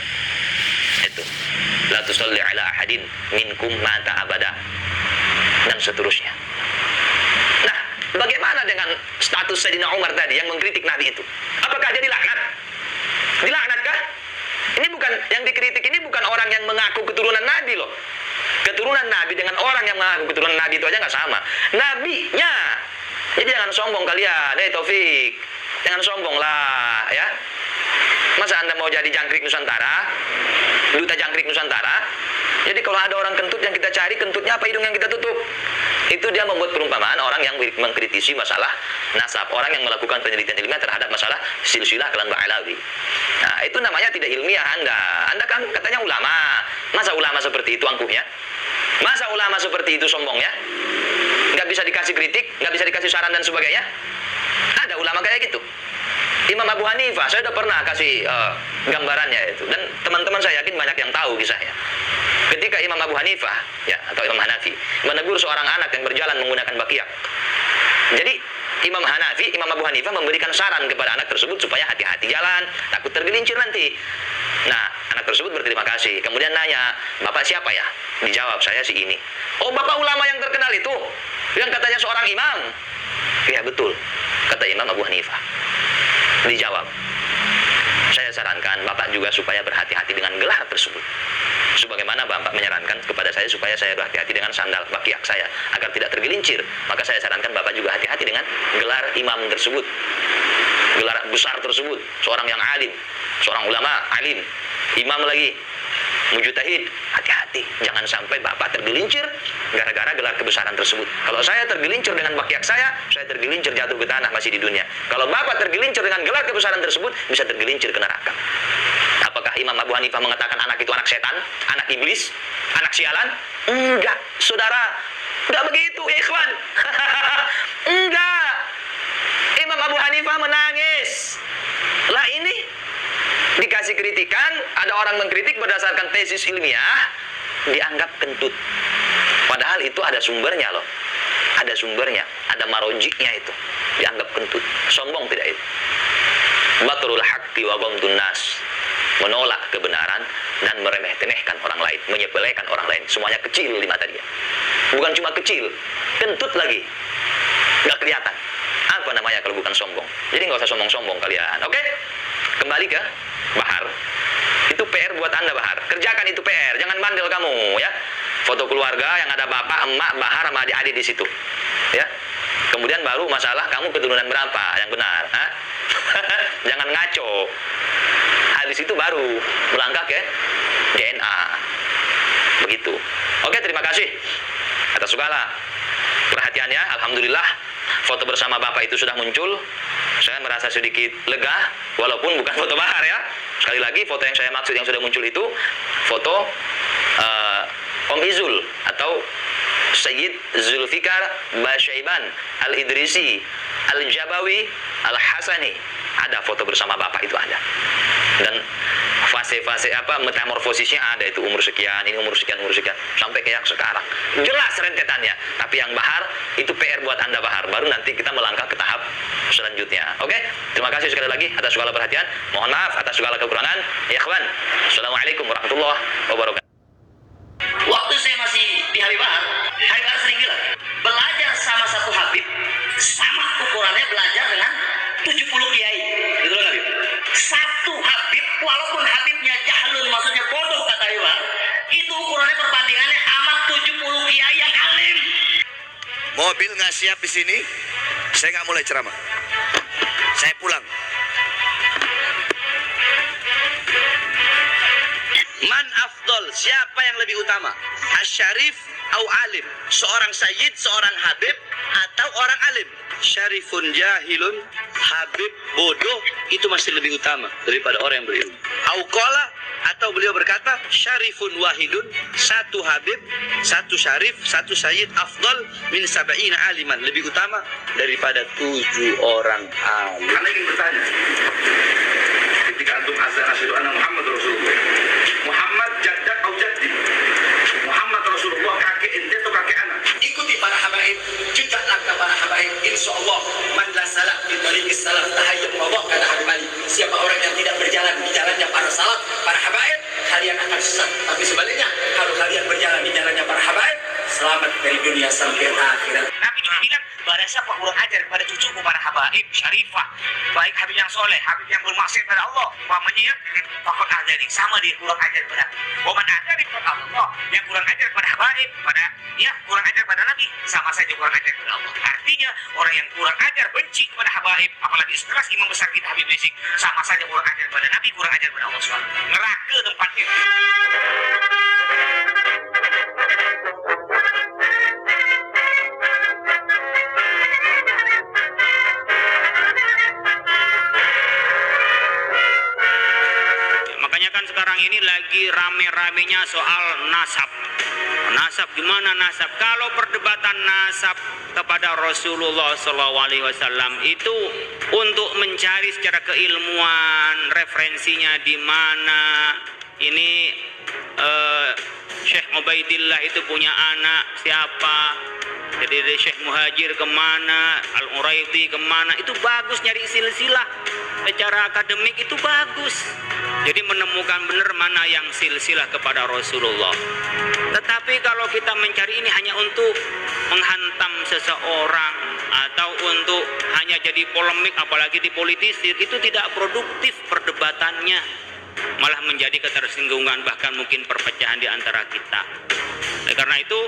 Itu. La tusalli ala ahadin minkum mata abada. Dan seterusnya. Nah, bagaimana dengan status Sayyidina Umar tadi yang mengkritik Nabi itu? Apakah dia dilaknat? Dilaknatkah? Ini bukan yang dikritik, ini bukan orang yang mengaku keturunan Nabi loh. Keturunan Nabi dengan orang yang mengaku keturunan Nabi itu aja nggak sama. Nabinya. Jadi jangan sombong kalian. Taufik, jangan sombong lah ya. Masa Anda mau jadi jangkrik Nusantara? Duta jangkrik Nusantara? Jadi kalau ada orang kentut yang kita cari, kentutnya apa hidung yang kita tutup? Itu dia membuat perumpamaan orang yang mengkritisi masalah nasab, orang yang melakukan penelitian ilmiah terhadap masalah silsilah klan Ba'alawi. Nah, itu namanya tidak ilmiah Anda. Anda kan katanya ulama. Masa ulama seperti itu angkuhnya? Masa ulama seperti itu sombongnya? Nggak bisa dikasih kritik, nggak bisa dikasih saran dan sebagainya? Ada ulama kayak gitu. Imam Abu Hanifah, saya udah pernah kasih gambarannya itu. Dan teman-teman saya yakin banyak yang tahu kisahnya. Ketika Imam Abu Hanifah, ya, atau Imam Hanafi, menegur seorang anak yang berjalan menggunakan bakiak. Jadi, Imam Abu Hanifah memberikan saran kepada anak tersebut supaya hati-hati jalan, takut tergelincir nanti. Nah, anak tersebut berterima kasih. Kemudian nanya, Bapak siapa ya? Dijawab, saya si ini. Oh, Bapak ulama yang terkenal itu? Yang katanya seorang imam? Ya, betul. Kata Imam Abu Hanifah. Dijawab, saya sarankan Bapak juga supaya berhati-hati dengan gelar tersebut. Sebagaimana Bapak menyarankan kepada saya supaya saya berhati-hati dengan sandal bakiak saya agar tidak tergelincir, maka saya sarankan Bapak juga hati-hati dengan gelar imam tersebut, gelar besar tersebut, seorang yang alim, seorang ulama alim, imam lagi, mujtahid. Hati-hati, jangan sampai Bapak tergelincir gara-gara gelar kebesaran tersebut. Kalau saya tergelincir dengan bakiak saya tergelincir jatuh ke tanah masih di dunia. Kalau Bapak tergelincir dengan gelar kebesaran tersebut, bisa tergelincir ke neraka. Apakah Imam Abu Hanifah mengatakan anak itu anak setan, anak iblis, anak sialan? Enggak, saudara. Enggak begitu, ya ikhwan. Enggak. Imam Abu Hanifah menangis. Lah ini dikasih kritikan, ada orang mengkritik berdasarkan tesis ilmiah, dianggap kentut. Padahal itu ada sumbernya loh. Ada sumbernya, ada marojiknya itu. Dianggap kentut. Sombong tidak itu? Batrul haqqi wa ghamdun nas. Menolak kebenaran dan meremeh-temehkan orang lain, menyepelekan orang lain. Semuanya kecil di mata dia. Bukan cuma kecil, kentut lagi. Nggak kelihatan. Apa namanya kalau bukan sombong? Jadi nggak usah sombong-sombong kalian. Oke? Kembali ke Bahar. Itu PR buat Anda, Bahar. Kerjakan itu PR. Jangan bandel kamu, ya. Foto keluarga yang ada bapak, emak, Bahar sama adik-adik di situ. Ya. Kemudian baru masalah kamu keturunan berapa yang benar, ha? Jangan ngaco. Habis itu baru melangkah ke DNA. Begitu. Oke, terima kasih atas segala perhatiannya. Alhamdulillah foto bersama Bapak itu sudah muncul. Saya merasa sedikit lega, walaupun bukan foto Bahar ya. Sekali lagi, foto yang saya maksud yang sudah muncul itu foto Om Izul atau Sayyid Zulfikar Basyaiban Al-Idrisi Al-Jabawi Al-Hasani. Ada foto bersama Bapak itu ada. Dan fase-fase metamorfosisnya ada, itu umur sekian, ini umur sekian sampai ke yang sekarang. Jelas rentetannya. Tapi yang Bahar itu PR buat Anda, Bahar. Baru nanti kita melangkah ke tahap selanjutnya. Oke? Terima kasih sekali lagi atas segala perhatian. Mohon maaf atas segala kekurangan. Ya kawan. Assalamualaikum warahmatullahi wabarakatuh. Waktu saya masih di Habib Bahar sering bilang, belajar sama satu Habib sama ukurannya belajar dengan 70 kiai. Gitu loh Habib. Satu Habib, walaupun Habibnya jahlun, maksudnya bodoh kata Habib Bahar, itu ukurannya perbandingannya sama 70 kiai yang alim. Mobil nggak siap di sini, saya nggak mulai ceramah. Saya pulang. Man afdol, siapa yang lebih utama? Asyarif au alim? Seorang sayyid, seorang habib, atau orang alim? Syarifun jahilun, habib bodoh, itu masih lebih utama daripada orang yang berilmu. Au qala, atau beliau berkata, syarifun wahidun, satu habib, satu syarif, satu sayyid, afdal min sab'ina aliman, lebih utama daripada 7 orang alim. Anda ingin bertanya, ketika antum azan asyhadu anna Muhammad Rasulullah, kalian akan sesat. Tapi sebaliknya, kalau kalian berjalan di jalannya para habaib, selamat dari dunia sampai akhirat. Nabi juga bilang, pada siapa kurang ajar kepada cucuku para habaib, syarifah, baik Habib yang soleh, Habib yang bermaksud pada Allah, umpamanya takut adari, sama dia kurang ajar kepada waman adari kepada Allah, yang kurang ajar kepada habaib, pada kurang ajar kepada Nabi, sama saja kurang ajar kepada Allah. Artinya orang yang kurang ajar benci kepada habaib, apalagi sekelas imam besar kita Habib Rizik, sama saja kurang ajar kepada Nabi, kurang ajar kepada Allah SWT. Neraka tempatnya. Makanya kan sekarang ini lagi rame-ramenya soal nasab. Nasab gimana nasab? Kalau perdebatan nasab kepada Rasulullah SAW itu untuk mencari secara keilmuan referensinya di mana. Ini Syekh Ubaidillah itu punya anak siapa? Jadi dari Syekh Muhajir kemana, Al-Uraidi kemana, itu bagus nyari silsilah. Secara akademik itu bagus. Jadi menemukan benar mana yang silsilah kepada Rasulullah. Tetapi kalau kita mencari ini hanya untuk menghantam seseorang atau untuk hanya jadi polemik, apalagi dipolitisir, itu tidak produktif perdebatannya. Malah menjadi ketersinggungan, bahkan mungkin perpecahan di antara kita. Karena itu,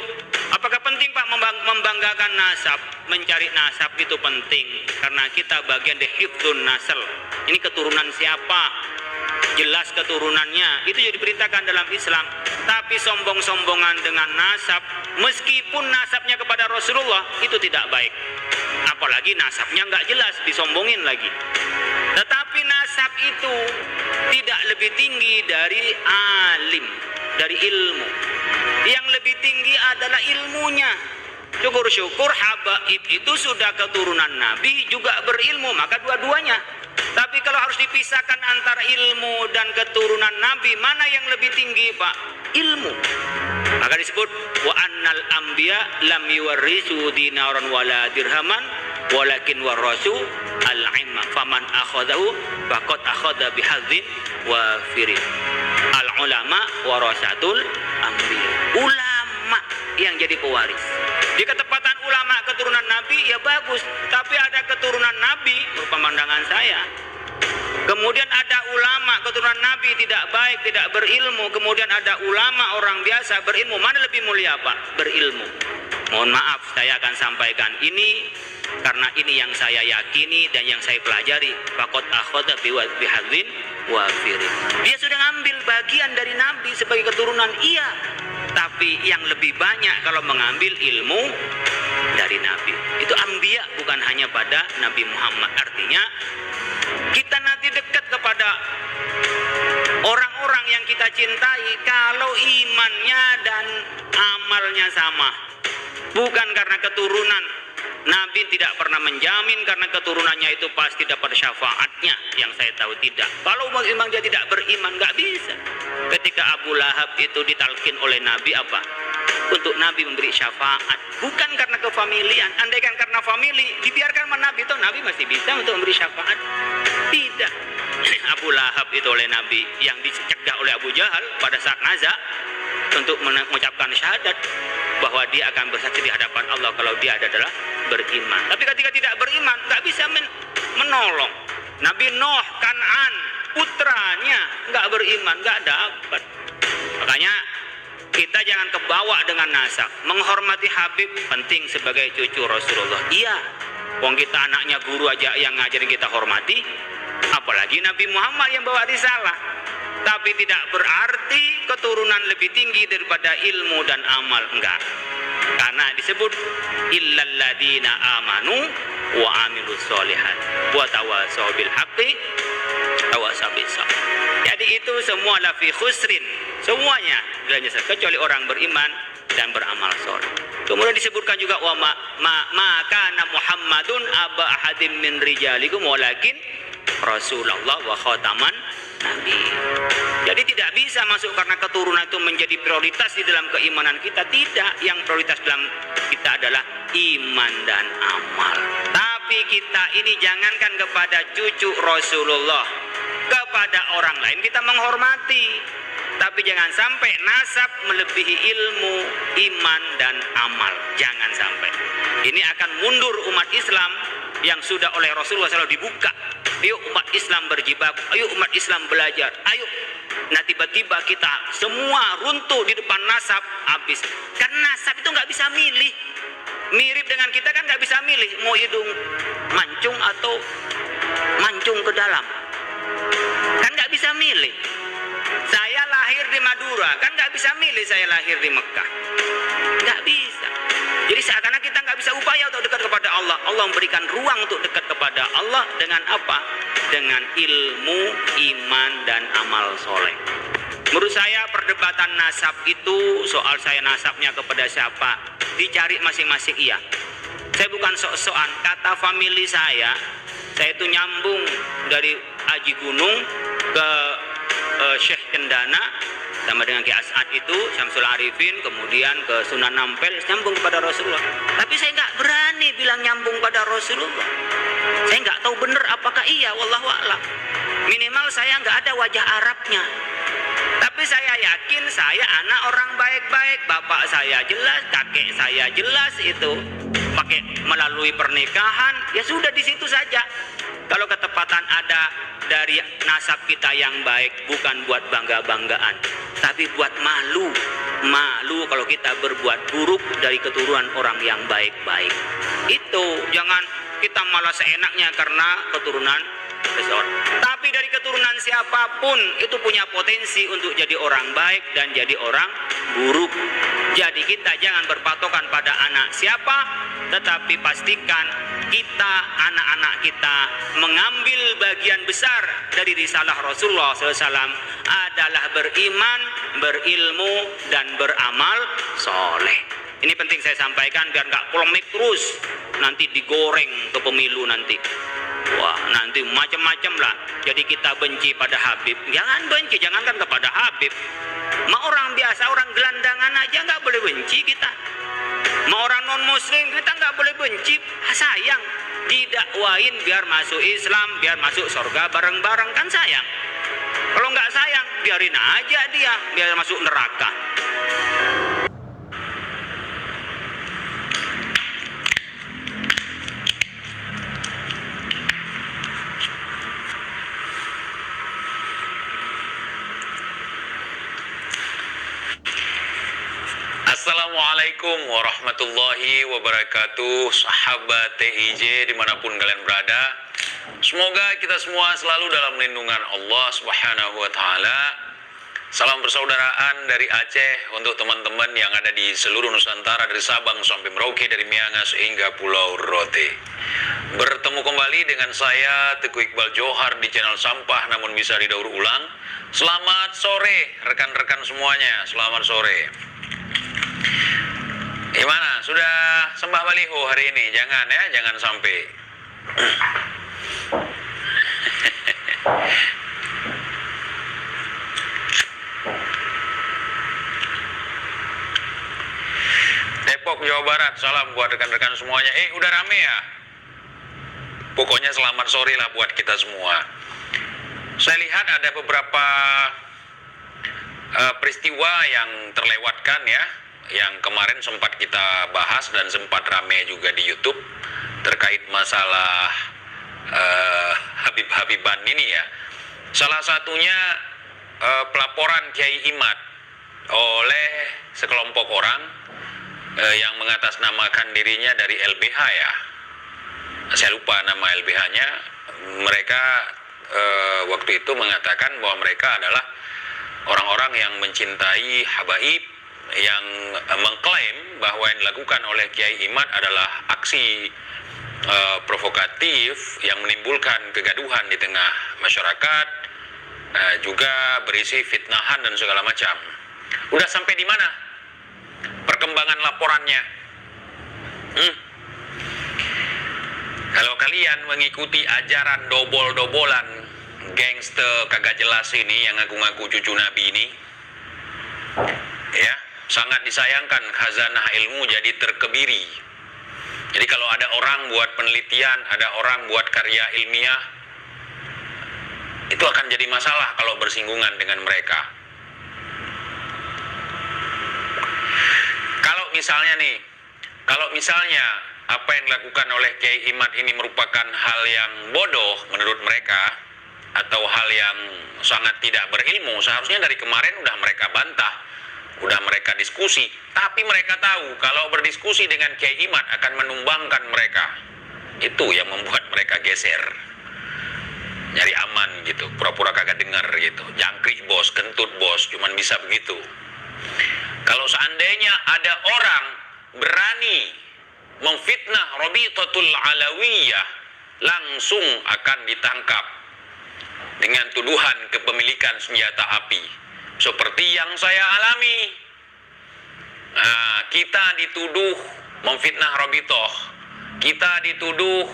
apakah penting Pak membanggakan nasab? Mencari nasab itu penting karena kita bagian dari hifdzun nasl. Ini keturunan siapa? Jelas keturunannya, itu jadi diberitakan dalam Islam. Tapi sombong-sombongan dengan nasab, meskipun nasabnya kepada Rasulullah, itu tidak baik. Apalagi nasabnya nggak jelas, disombongin lagi. Tetapi nasab itu tidak lebih tinggi dari alim, dari ilmu. Yang lebih tinggi adalah ilmunya. Syukur-syukur habaib itu sudah keturunan Nabi, juga berilmu, maka dua-duanya. Tapi kalau harus dipisahkan antara ilmu dan keturunan Nabi, mana yang lebih tinggi Pak? Ilmu. Maka disebut wa annal anbiya lam yuwarrisu dinaran wala dirhaman walakin warasu al-ilma faman akhadahu faqad akhadha bihadzin wa firin. Al ulama warasatul anbiya. Ulama yang jadi pewaris. Di ketepatan ulama keturunan Nabi ya bagus, tapi ada keturunan Nabi menurut pemandangan saya. Kemudian ada ulama keturunan Nabi tidak baik, tidak berilmu. Kemudian ada ulama orang biasa berilmu. Mana lebih mulia Pak? Berilmu. Mohon maaf, saya akan sampaikan ini karena ini yang saya yakini dan yang saya pelajari. Faqad akhadha bihadzin wa firin. Dia sudah ngambil bagian dari Nabi sebagai keturunan, iya. Tapi yang lebih banyak kalau mengambil ilmu dari Nabi. Itu anbiya, bukan hanya pada Nabi Muhammad. Artinya kita nanti dekat kepada orang-orang yang kita cintai kalau imannya dan amalnya sama. Bukan karena keturunan. Nabi tidak pernah menjamin karena keturunannya itu pasti dapat syafaatnya. Yang saya tahu tidak. Kalau memang dia tidak beriman, nggak bisa. Ketika Abu Lahab itu ditalkin oleh Nabi apa? Untuk Nabi memberi syafaat. Bukan karena kefamilian. Andaikan karena famili, dibiarkan sama Nabi itu, Nabi masih bisa untuk memberi syafaat. Tidak. Abu Lahab itu oleh Nabi yang dicegah oleh Abu Jahal pada saat naza untuk mengucapkan syahadat bahwa dia akan bersaksi di hadapan Allah kalau dia adalah beriman. Tapi ketika tidak beriman, nggak bisa menolong. Nabi Nuh, Kan'an, putranya nggak beriman, nggak dapat. Makanya kita jangan kebawa dengan nasab. Menghormati Habib penting sebagai cucu Rasulullah. Iya, wong kita anaknya guru aja yang ngajarin kita hormati, apalagi Nabi Muhammad yang bawa risalah. Tapi tidak berarti keturunan lebih tinggi daripada ilmu dan amal, enggak. Karena disebut illal ladina amanu wa amilus solihat wa tawasaw bil haqqi tawasaw bis sabr. Jadi itu semua la fi khusrin, semuanya kecuali orang beriman dan beramal soleh. Kemudian disebutkan juga wa ma kana Muhammadun aba ahadim min rijalikum walakin Rasulullah wa khataman Nabi. Jadi tidak bisa masuk karena keturunan itu menjadi prioritas di dalam keimanan kita. Tidak, yang prioritas dalam kita adalah iman dan amal. Tapi kita ini jangankan kepada cucu Rasulullah, kepada orang lain kita menghormati. Tapi Tapi jangan sampai nasab melebihi ilmu, iman, dan amal. Jangan sampai. Ini akan mundur umat Islam yang sudah oleh Rasulullah SAW dibuka. Ayo umat Islam berjibaku, ayo umat Islam belajar, ayo. Nah tiba-tiba kita semua runtuh di depan nasab, habis. Karena nasab itu nggak bisa milih. Mirip dengan kita kan nggak bisa milih, mau hidung mancung atau mancung ke dalam. Kan nggak bisa milih. Saya lahir di Madura, kan nggak bisa milih saya lahir di Mekah. Nggak bisa. Jadi seakan-akan kita nggak bisa upaya untuk dekat kepada Allah. Allah memberikan ruang untuk dekat kepada Allah dengan apa? Dengan ilmu, iman, dan amal soleh. Menurut saya perdebatan nasab itu soal saya nasabnya kepada siapa, dicari masing-masing iya. Saya bukan sok-sokan, kata famili saya itu nyambung dari Aji Gunung ke Syekh Cendana sama dengan Ki As'ad itu, Syamsul Arifin, kemudian ke Sunan Ampel, nyambung kepada Rasulullah. Tapi saya nggak berani bilang nyambung pada Rasulullah. Saya nggak tahu benar apakah iya, wallahu a'lam. Minimal saya nggak ada wajah Arabnya. Tapi saya yakin saya anak orang baik-baik, bapak saya jelas, kakek saya jelas itu pakai melalui pernikahan, ya sudah di situ saja. Kalau ketepatan ada dari nasab kita yang baik, bukan buat bangga-banggaan, tapi buat malu. Malu kalau kita berbuat buruk dari keturunan orang yang baik-baik. Itu jangan kita malah seenaknya karena keturunan seseorang. Tapi dari keturunan siapapun itu punya potensi untuk jadi orang baik dan jadi orang buruk. Jadi kita jangan berpatokan pada anak siapa, tetapi pastikan kita, anak-anak kita mengambil bagian besar dari risalah Rasulullah SAW adalah beriman, berilmu, dan beramal soleh. Ini penting saya sampaikan biar nggak polemik terus, nanti digoreng ke pemilu nanti. Wah, nanti macam-macam lah. Jadi kita benci pada Habib. Jangan benci, jangankan kepada Habib. Ma orang biasa, orang gelandangan aja nggak boleh benci kita. Ma orang non-muslim kita nggak boleh benci. Sayang, didakwain biar masuk Islam, biar masuk surga bareng-bareng, kan sayang. Kalau nggak sayang, biarin aja dia, biar masuk neraka. Assalamualaikum warahmatullahi wabarakatuh, sahabat TIJ dimanapun kalian berada. Semoga kita semua selalu dalam lindungan Allah Subhanahu wa Ta'ala. Salam persaudaraan dari Aceh untuk teman-teman yang ada di seluruh Nusantara, dari Sabang sampai Merauke, dari Miangas hingga Pulau Rote. Bertemu kembali dengan saya Teguh Iqbal Johar di channel Sampah Namun Bisa Didaur Ulang. Selamat sore rekan-rekan semuanya, selamat sore. Gimana? Sudah sembah baliho hari ini? Jangan ya, jangan sampai. Depok, Jawa Barat, salam buat rekan-rekan semuanya. Udah rame ya? Pokoknya selamat sore lah buat kita semua. Saya lihat ada beberapa peristiwa yang terlewatkan ya, yang kemarin sempat kita bahas dan sempat rame juga di YouTube terkait masalah Habib-Habiban ini ya. Salah satunya pelaporan Kiai Imad oleh sekelompok orang yang mengatasnamakan dirinya dari LBH ya. Saya lupa nama LBH-nya. Mereka waktu itu mengatakan bahwa mereka adalah orang-orang yang mencintai habaib, yang mengklaim bahwa yang dilakukan oleh Kiai Imad adalah aksi provokatif yang menimbulkan kegaduhan di tengah masyarakat, juga berisi fitnahan dan segala macam. Udah sampai di mana perkembangan laporannya? Kalau kalian mengikuti ajaran dobol-dobolan gangster kagak jelas ini yang ngaku-ngaku cucu Nabi ini, ya, sangat disayangkan khazanah ilmu jadi terkebiri. Jadi kalau ada orang buat penelitian, ada orang buat karya ilmiah, itu akan jadi masalah kalau bersinggungan dengan mereka. misalnya nih, kalau misalnya apa yang dilakukan oleh Kiai Imad ini merupakan hal yang bodoh menurut mereka atau hal yang sangat tidak berilmu, seharusnya dari kemarin udah mereka bantah, udah mereka diskusi. Tapi mereka tahu kalau berdiskusi dengan Kiai Imad akan menumbangkan mereka. Itu yang membuat mereka geser, nyari aman gitu, pura-pura kagak dengar gitu, jangkrik bos, kentut bos, cuman bisa begitu. Kalau seandainya ada orang berani memfitnah Rabitatul Alawiyah, langsung akan ditangkap dengan tuduhan kepemilikan senjata api seperti yang saya alami. Nah, kita dituduh memfitnah Rabithah, kita dituduh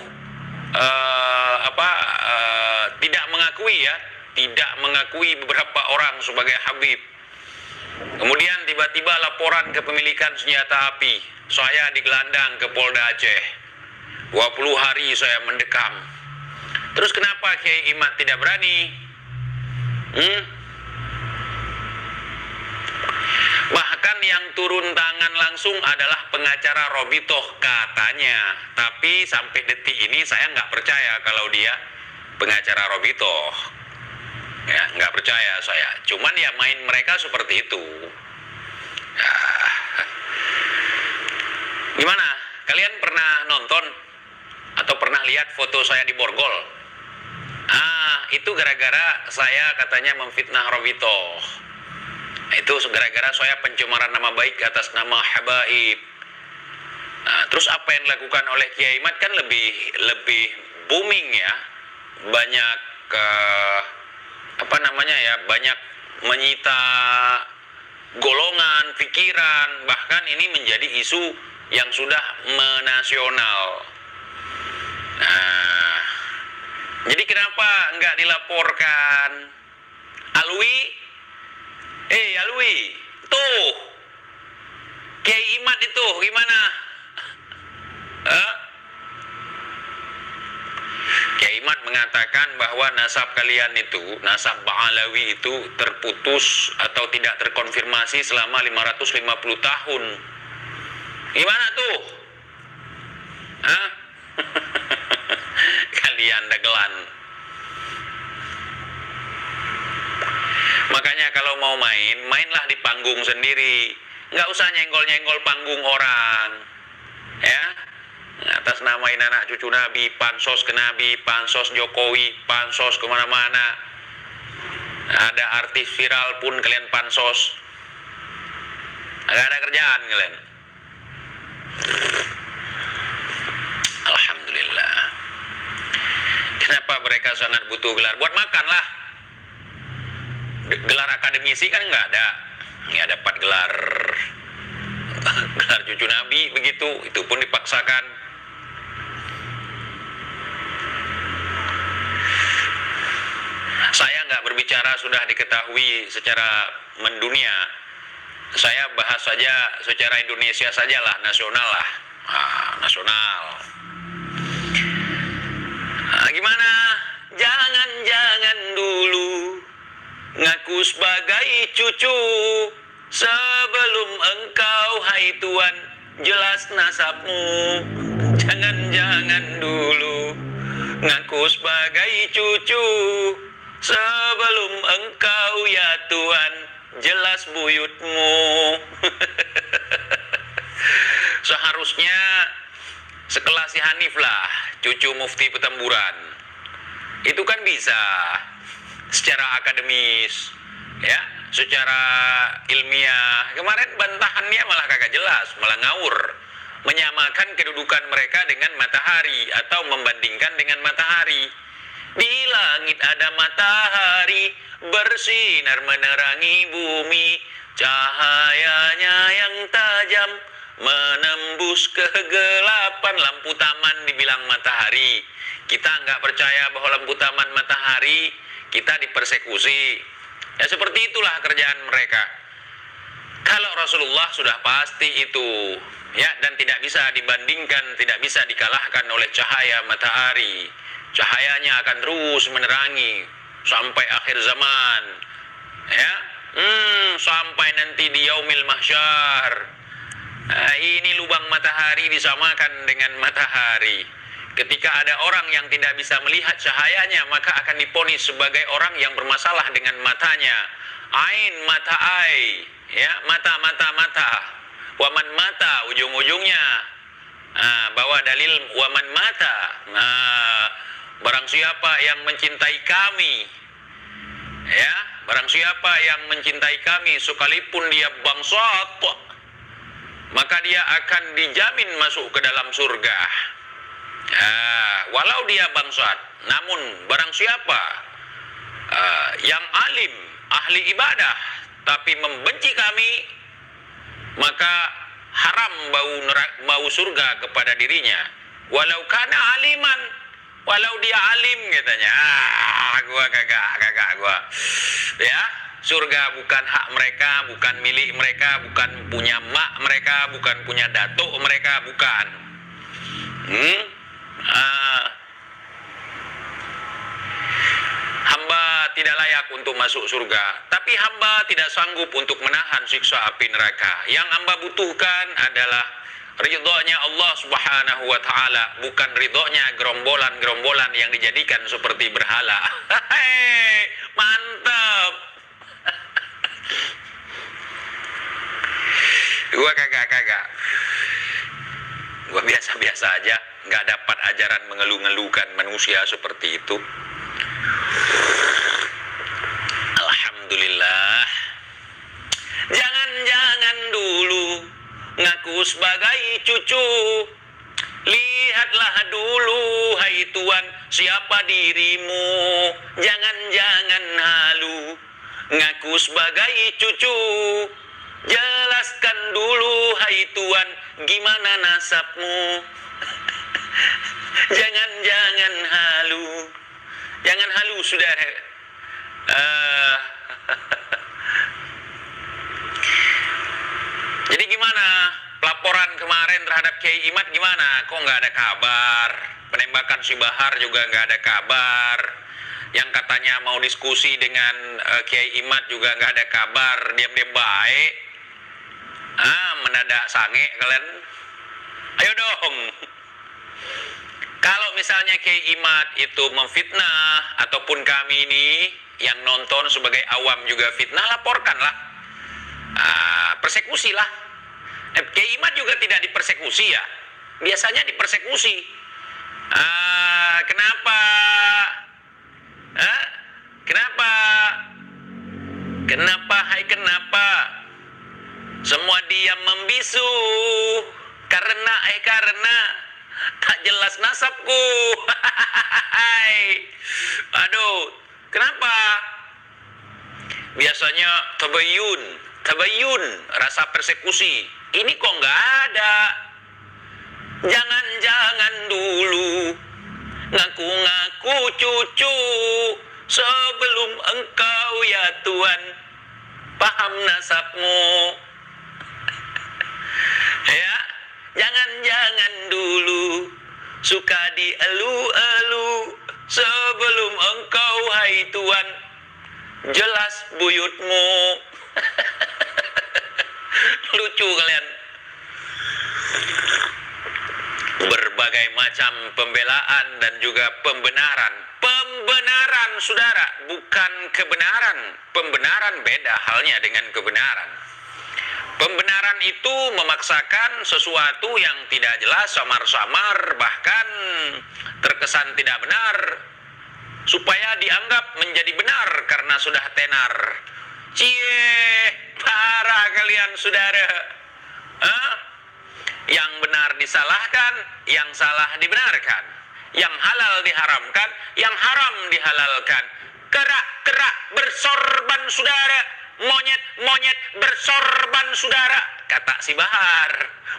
tidak mengakui beberapa orang sebagai Habib. Kemudian tiba-tiba laporan kepemilikan senjata api, saya digelandang ke Polda Aceh, 20 hari saya mendekam. Terus kenapa Kiai Imad tidak berani? Bahkan yang turun tangan langsung adalah pengacara Rabithah katanya. Tapi sampai detik ini saya nggak percaya kalau dia pengacara Rabithah. Ya, nggak percaya saya. Cuman ya main mereka seperti itu. Ya. Gimana? Kalian pernah nonton atau pernah lihat foto saya di Borgol? Itu gara-gara saya katanya memfitnah Rabithah. Itu gara-gara saya pencemaran nama baik atas nama Habaib. Nah, terus apa yang dilakukan oleh Kiai Imad kan lebih booming ya, banyak banyak menyita golongan, pikiran, bahkan ini menjadi isu yang sudah menasional. Nah, jadi kenapa nggak dilaporkan? Alwi, Alwi, tuh Kiai Imad itu gimana? Kiai Imad mengatakan bahwa nasab kalian itu, nasab Ba'alawi itu terputus atau tidak terkonfirmasi selama 550 tahun. Gimana tuh? Kalian dagelan. Makanya kalau mau mainlah di panggung sendiri. Nggak usah nyenggol-nyenggol panggung orang. Ya, atas namain anak cucu Nabi, pansos ke Nabi, pansos Jokowi, pansos kemana-mana. Ada artis viral pun kalian pansos. Nggak ada kerjaan kalian. Alhamdulillah. Kenapa mereka sangat butuh gelar? Buat makan lah. Gelar akademisi kan nggak ada. Nggak dapat gelar cucu Nabi begitu, itu pun dipaksakan. Saya nggak berbicara sudah diketahui secara mendunia. Saya bahas saja secara Indonesia sajalah, nasional lah. Nasional. Gimana? Jangan dulu ngaku sebagai cucu sebelum engkau hai Tuan jelas nasabmu. Jangan dulu ngaku sebagai cucu sebelum engkau ya Tuan jelas buyutmu. Seharusnya sekelas si Hanif lah, cucu Mufti Petamburan. Itu kan bisa secara akademis, ya, secara ilmiah. Kemarin bantahannya malah kagak jelas, malah ngawur, menyamakan kedudukan mereka dengan matahari atau membandingkan dengan matahari. Di langit ada matahari bersinar menerangi bumi, cahayanya yang tajam menembus kegelapan. Lampu taman dibilang matahari. Kita nggak percaya bahwa lampu taman matahari, kita dipersekusi. Ya seperti itulah kerjaan mereka. Kalau Rasulullah sudah pasti itu, ya, dan tidak bisa dibandingkan, tidak bisa dikalahkan oleh cahaya matahari. Cahayanya akan terus menerangi sampai akhir zaman, ya, sampai nanti di yaumil mahsyar. Ini lubang matahari disamakan dengan matahari. Ketika ada orang yang tidak bisa melihat cahayanya, maka akan diponis sebagai orang yang bermasalah dengan matanya. Ain, mata ai, ya, mata. Waman mata, ujung-ujungnya. Bawa dalil waman mata. Barang siapa yang mencintai kami, ya, barang siapa yang mencintai kami sekalipun dia bangsat, maka dia akan dijamin masuk ke dalam surga. Walau dia bangsat, namun barang siapa yang alim, ahli ibadah, tapi membenci kami, maka haram bau surga kepada dirinya. Walau kana aliman, walau dia alim katanya. Gua kagak gua. Ya, surga bukan hak mereka, bukan milik mereka, bukan punya mak mereka, bukan punya datuk mereka, bukan. Hamba tidak layak untuk masuk surga, tapi hamba tidak sanggup untuk menahan siksa api neraka. Yang hamba butuhkan adalah ridhonya Allah Subhanahu wa ta'ala, bukan ridhonya gerombolan-gerombolan yang dijadikan seperti berhala. Mantap. Gua kagak. Gua biasa-biasa aja, nggak dapat ajaran mengeluh-ngeluhkan manusia seperti itu. Alhamdulillah. Jangan dulu ngaku sebagai cucu. Lihatlah dulu, hai Tuan, siapa dirimu. Jangan halu ngaku sebagai cucu. Jelaskan dulu, hai Tuan, gimana nasabmu. Jangan halu. Jangan halu, saudara. Jadi gimana pelaporan kemarin terhadap Kiai Imad gimana? Kok nggak ada kabar? Penembakan si Bahar juga nggak ada kabar. Yang katanya mau diskusi dengan Kiai Imad juga nggak ada kabar. Diam-diam baik. Mendadak sange kalian. Ayo dong. Kalau misalnya Kiai Imad itu memfitnah, ataupun kami ini yang nonton sebagai awam juga fitnah, laporkanlah. Persekusilah. Kiai Imad juga tidak dipersekusi ya. Biasanya dipersekusi. Kenapa? Kenapa? Semua diam membisu. Karena tak jelas nasabku. Aduh, kenapa? Biasanya tabayun, rasa persekusi. Ini kok nggak ada. Jangan dulu ngaku-ngaku cucu sebelum engkau ya Tuhan paham nasabmu. Ya, jangan dulu suka dielu-elu sebelum engkau hai Tuhan jelas buyutmu. Lucu kalian. Berbagai macam pembelaan dan juga pembenaran. Pembenaran, saudara, bukan kebenaran. Pembenaran beda halnya dengan kebenaran. Pembenaran itu memaksakan sesuatu yang tidak jelas, samar-samar, bahkan terkesan tidak benar, supaya dianggap menjadi benar karena sudah tenar. Parah kalian, saudara. Yang benar disalahkan, yang salah dibenarkan. Yang halal diharamkan, yang haram dihalalkan. Kerak bersorban, saudara. Monyet bersorban, saudara. Kata si Bahar,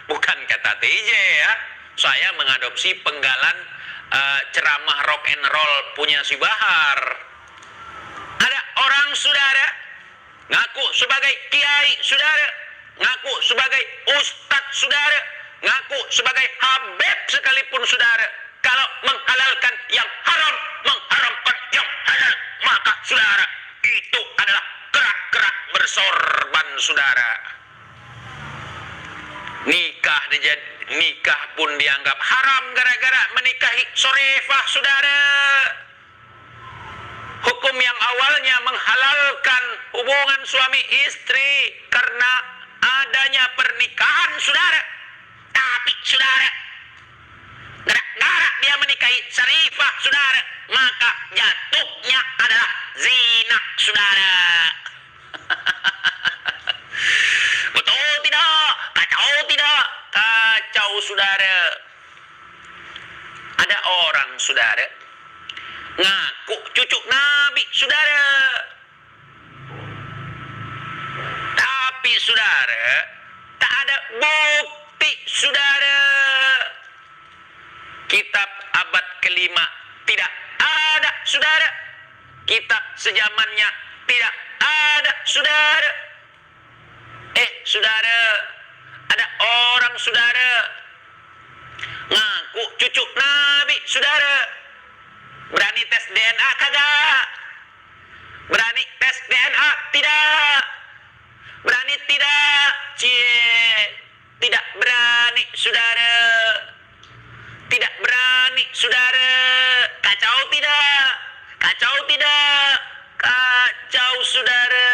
bukan kata TJ ya. Saya mengadopsi penggalan ceramah rock and roll punya si Bahar. Ada orang, saudara, ngaku sebagai kiai, saudara, ngaku sebagai ustadz, saudara, ngaku sebagai habib sekalipun, saudara, kalau menghalalkan yang haram, mengharamkan yang halal, maka saudara itu adalah kerak bersorban, saudara. nikah pun dianggap haram gara-gara menikahi sorefah, saudara. Hukum yang awalnya menghalalkan hubungan suami istri karena adanya pernikahan, saudara. Tapi saudara, gara-gara dia menikahi sarifah, saudara, maka jatuhnya adalah zina, saudara. Betul tidak? Kacau tidak? Kacau, saudara. Ada orang, saudara, ngaku cucu Nabi, saudara. Tapi saudara, tak ada bukti, saudara. Kitab abad kelima tidak ada, saudara. Kitab sejamannya tidak ada, saudara. Saudara, ada orang, saudara, ngaku cucu Nabi, saudara. Berani tes DNA kagak? Berani tes DNA tidak? Berani tidak? Tidak berani, saudara. Tidak berani, saudara. Kacau tidak? Kacau tidak? Kacau, saudara.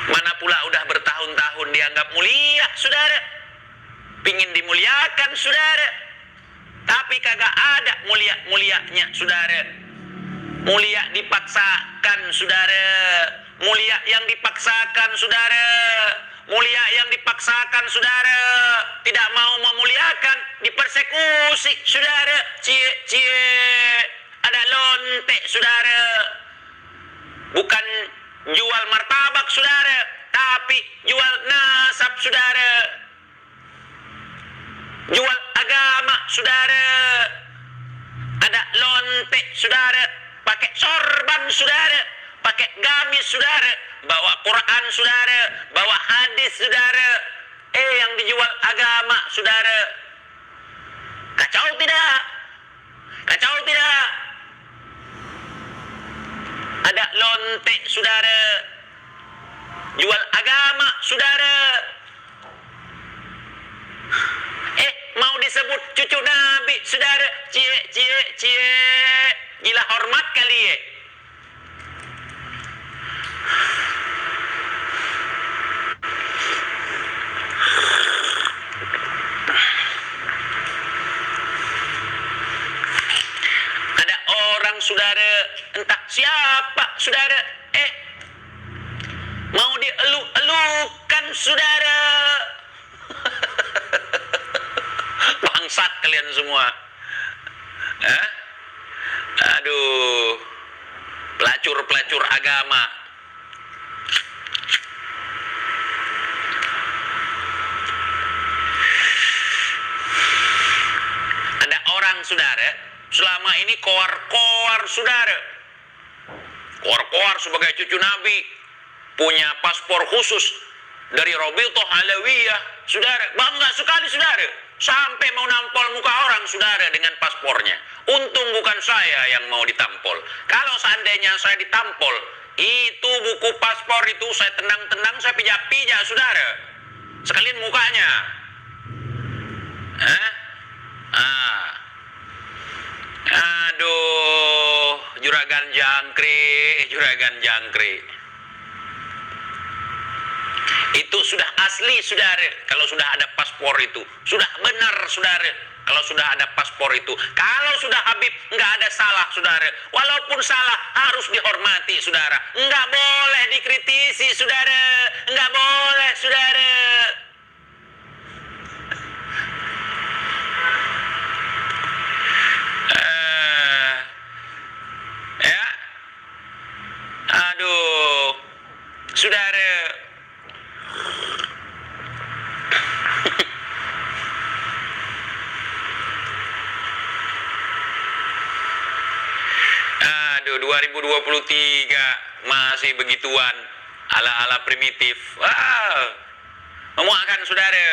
Mana pula udah bertahun-tahun dianggap mulia, saudara. Pingin dimuliakan, saudara. Tapi kagak ada mulia-mulianya, saudara. Mulia dipaksakan, saudara. Mulia yang dipaksakan, saudara. Mulia yang dipaksakan, saudara. Tidak mau memuliakan, dipersekusi, saudara. Ada lontek, saudara. Bukan jual martabak, saudara, tapi jual nasab, saudara. Jual agama, saudara. Ada lontek, saudara, pakai sorban, saudara, pakai gamis, saudara, bawa Quran, saudara, bawa hadis, saudara. Yang dijual agama, saudara. Kacau tidak? Kacau tidak? Ada lontek, saudara, jual agama, saudara. Mau disebut cucu Nabi, saudara. Gila hormat kali ya. Ada orang, saudara, entah siapa, saudara, mau dieluk-elukan, saudara. Bangsat kalian semua. Aduh, pelacur-pelacur agama. Ada orang, saudara, selama ini koar-koar, saudara. Koar-koar sebagai cucu Nabi, punya paspor khusus dari Rabi'ah Alawiyah, saudara. Bangga sekali, saudara. Sampai mau nampol muka orang, saudara, dengan paspornya. Untung bukan saya yang mau ditampol. Kalau seandainya saya ditampol, itu buku paspor itu saya tenang-tenang, saya pijak-pijak, saudara. Sekalian mukanya. Aduh, juragan jangkrik. Itu sudah asli, saudara. Kalau sudah ada paspor itu sudah benar, saudara. Kalau sudah ada paspor itu, kalau sudah Habib, nggak ada salah, saudara. Walaupun salah harus dihormati, saudara. Nggak boleh dikritisi, saudara. Nggak boleh, saudara. Aduh, saudara. Aduh, 2023 masih begituan, ala-ala primitif. Memuakkan, saudara.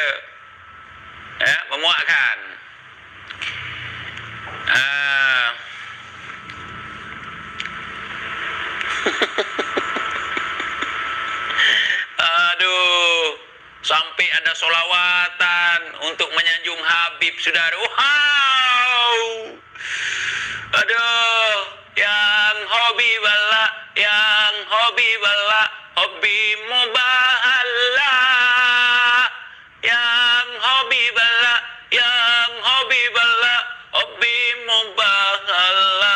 Memuakkan. Aduh. ada solawatan untuk menyanjung Habib, saudara. Wow, aduh, yang hobi bala, yang hobi bala, hobi mubahala, yang hobi bala, yang hobi bala, hobi mubahala.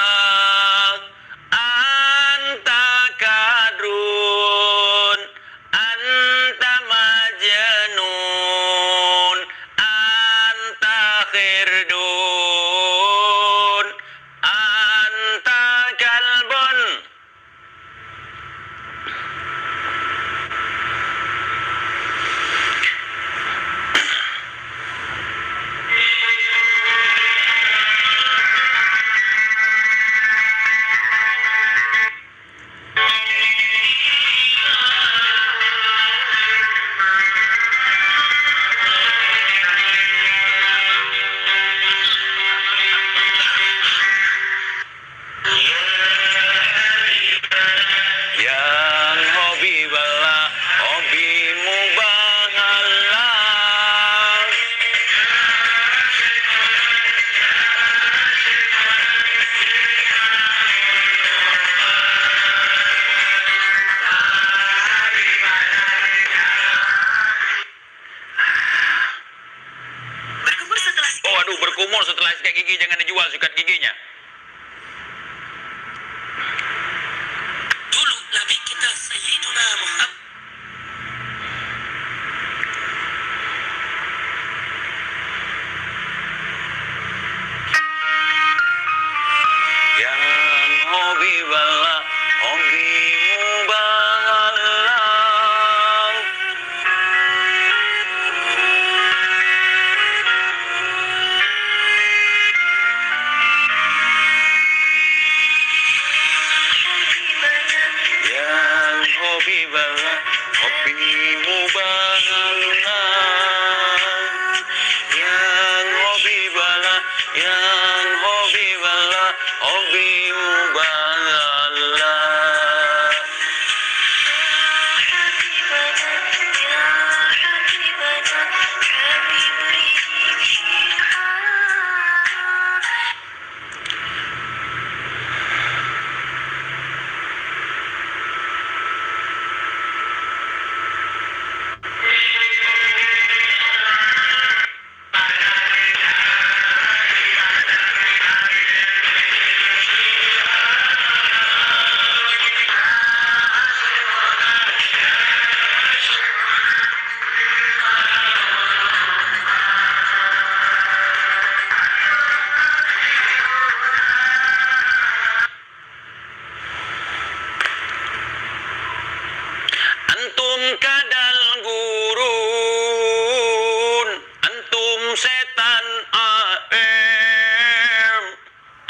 Anta kadrun, anta majnun, anta khirdun, anta kalbun. Yang hobi bala, hobi mubahala. Berkumur setelah Oh, aduh, berkumur setelah sikat gigi, jangan dijual sikat giginya. dulu Nabi kita Sayyiduna Muhammad Yang hobi bala, hobi mubahala. Yang hobi bala, hobi mubahala. Yang hobi bala, yang hobi bala, hobi mubahala. Antum kadal gurun, antum setan AM.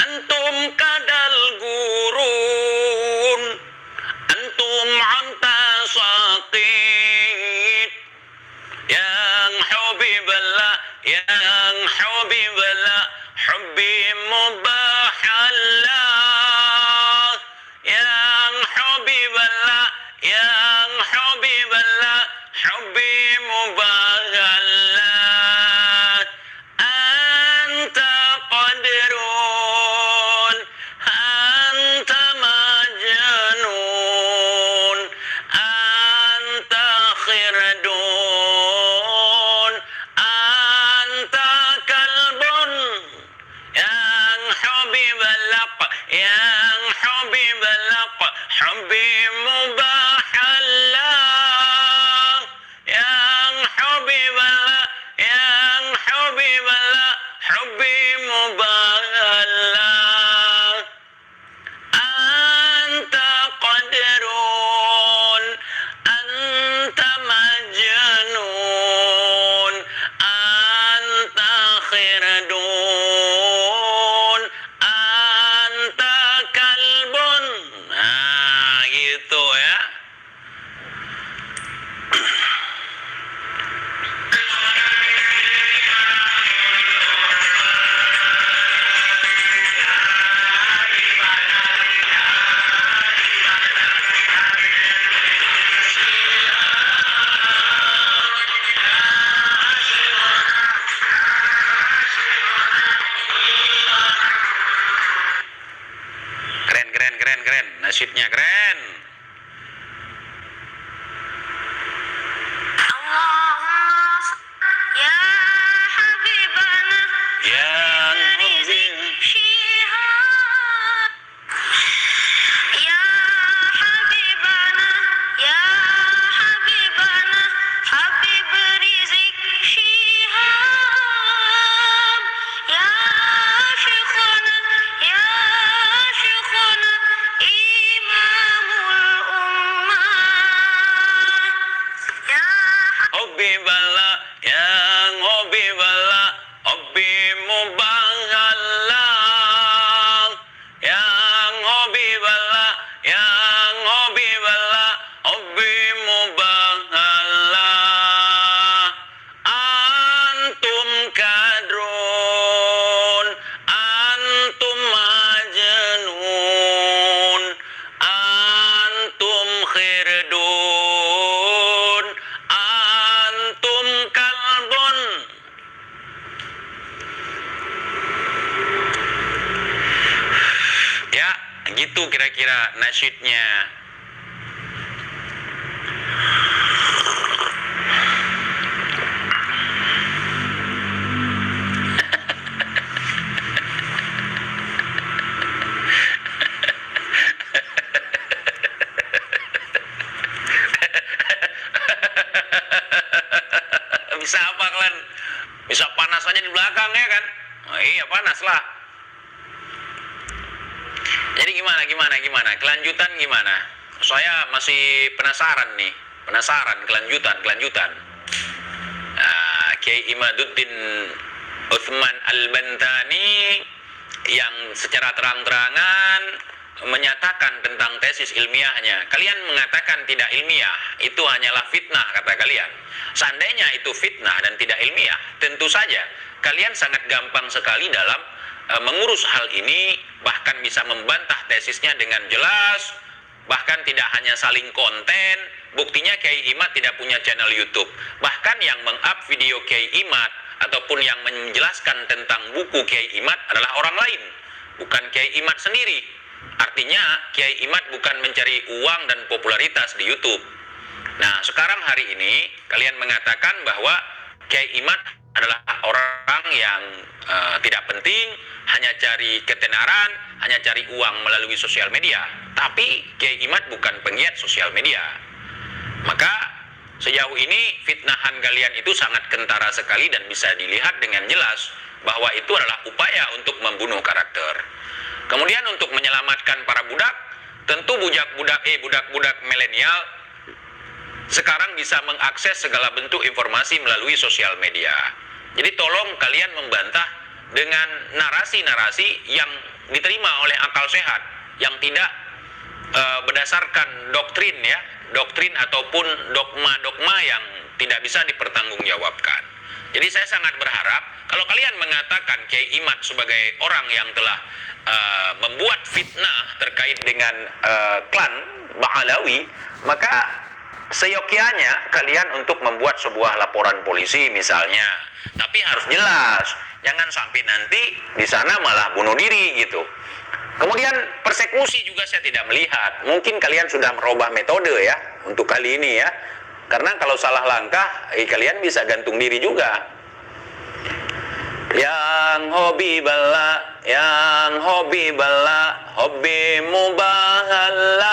Antum kadal gurun, antum anta sakit. Yang hubiballah, yang hubiballah, hubbi mubahallah. Yang hubiballah, yang hubiballah, hubbi mubahallah. Anta qadrun, anta majnun, anta khirdun, anta kalbun. Yang hubiballah, yang hubiballah, hubbi mubahallah. Yang nasyidnya keren. Ya Habibana Ya Rizik Syihab Ya Habibana Ya Habibana Habib Rizik Syihab Ya Syekhuna Ya Syekhuna Imamul Ummah Ya Hobi bala yang hobi bala hobi mubahalang yang hobi bala yang hobi bala hobi mubahalang antum kadrun antum majnun antum khirdun antum kalbun. Ya, gitu kira-kira nasyidnya. Bisa apa kalian? Bisa panas aja di belakang ya kan? Oh, iya panas lah. Jadi gimana? Kelanjutan gimana? Saya masih penasaran nih. Kelanjutan. Nah, Kiai Imaduddin Utsman Al-Bantani yang secara terang-terangan menyatakan tentang tesis ilmiahnya. Kalian mengatakan tidak ilmiah, itu hanyalah fitnah kata kalian. Seandainya itu fitnah dan tidak ilmiah, tentu saja kalian sangat gampang sekali dalam mengurus hal ini, bahkan bisa membantah tesisnya dengan jelas, bahkan tidak hanya saling konten. Buktinya Kiai Imad tidak punya channel YouTube. Bahkan yang meng-up video Kiai Imad ataupun yang menjelaskan tentang buku Kiai Imad adalah orang lain, bukan Kiai Imad sendiri. Artinya Kiai Imad bukan mencari uang dan popularitas di YouTube. Nah, sekarang hari ini kalian mengatakan bahwa Kiai Imad adalah orang yang tidak penting, hanya cari ketenaran, hanya cari uang melalui sosial media. Tapi Kiai Imad bukan penggiat sosial media. Maka sejauh ini fitnahan kalian itu sangat kentara sekali dan bisa dilihat dengan jelas bahwa itu adalah upaya untuk membunuh karakter. Kemudian untuk menyelamatkan para budak, tentu budak-budak milenial sekarang bisa mengakses segala bentuk informasi melalui sosial media. Jadi tolong kalian membantah dengan narasi-narasi yang diterima oleh akal sehat, yang tidak berdasarkan doktrin ya, doktrin ataupun dogma-dogma yang tidak bisa dipertanggungjawabkan. Jadi saya sangat berharap kalau kalian mengatakan Kiai Imad sebagai orang yang telah membuat fitnah terkait dengan klan Ba'alawi, maka seyogyanya kalian untuk membuat sebuah laporan polisi misalnya. Tapi harus jelas, jangan sampai nanti di sana malah bunuh diri gitu. Kemudian persekusi juga saya tidak melihat. Mungkin kalian sudah merubah metode ya untuk kali ini ya. Karena kalau salah langkah, kalian bisa gantung diri juga. Yang hobi bala, hobi mubahala.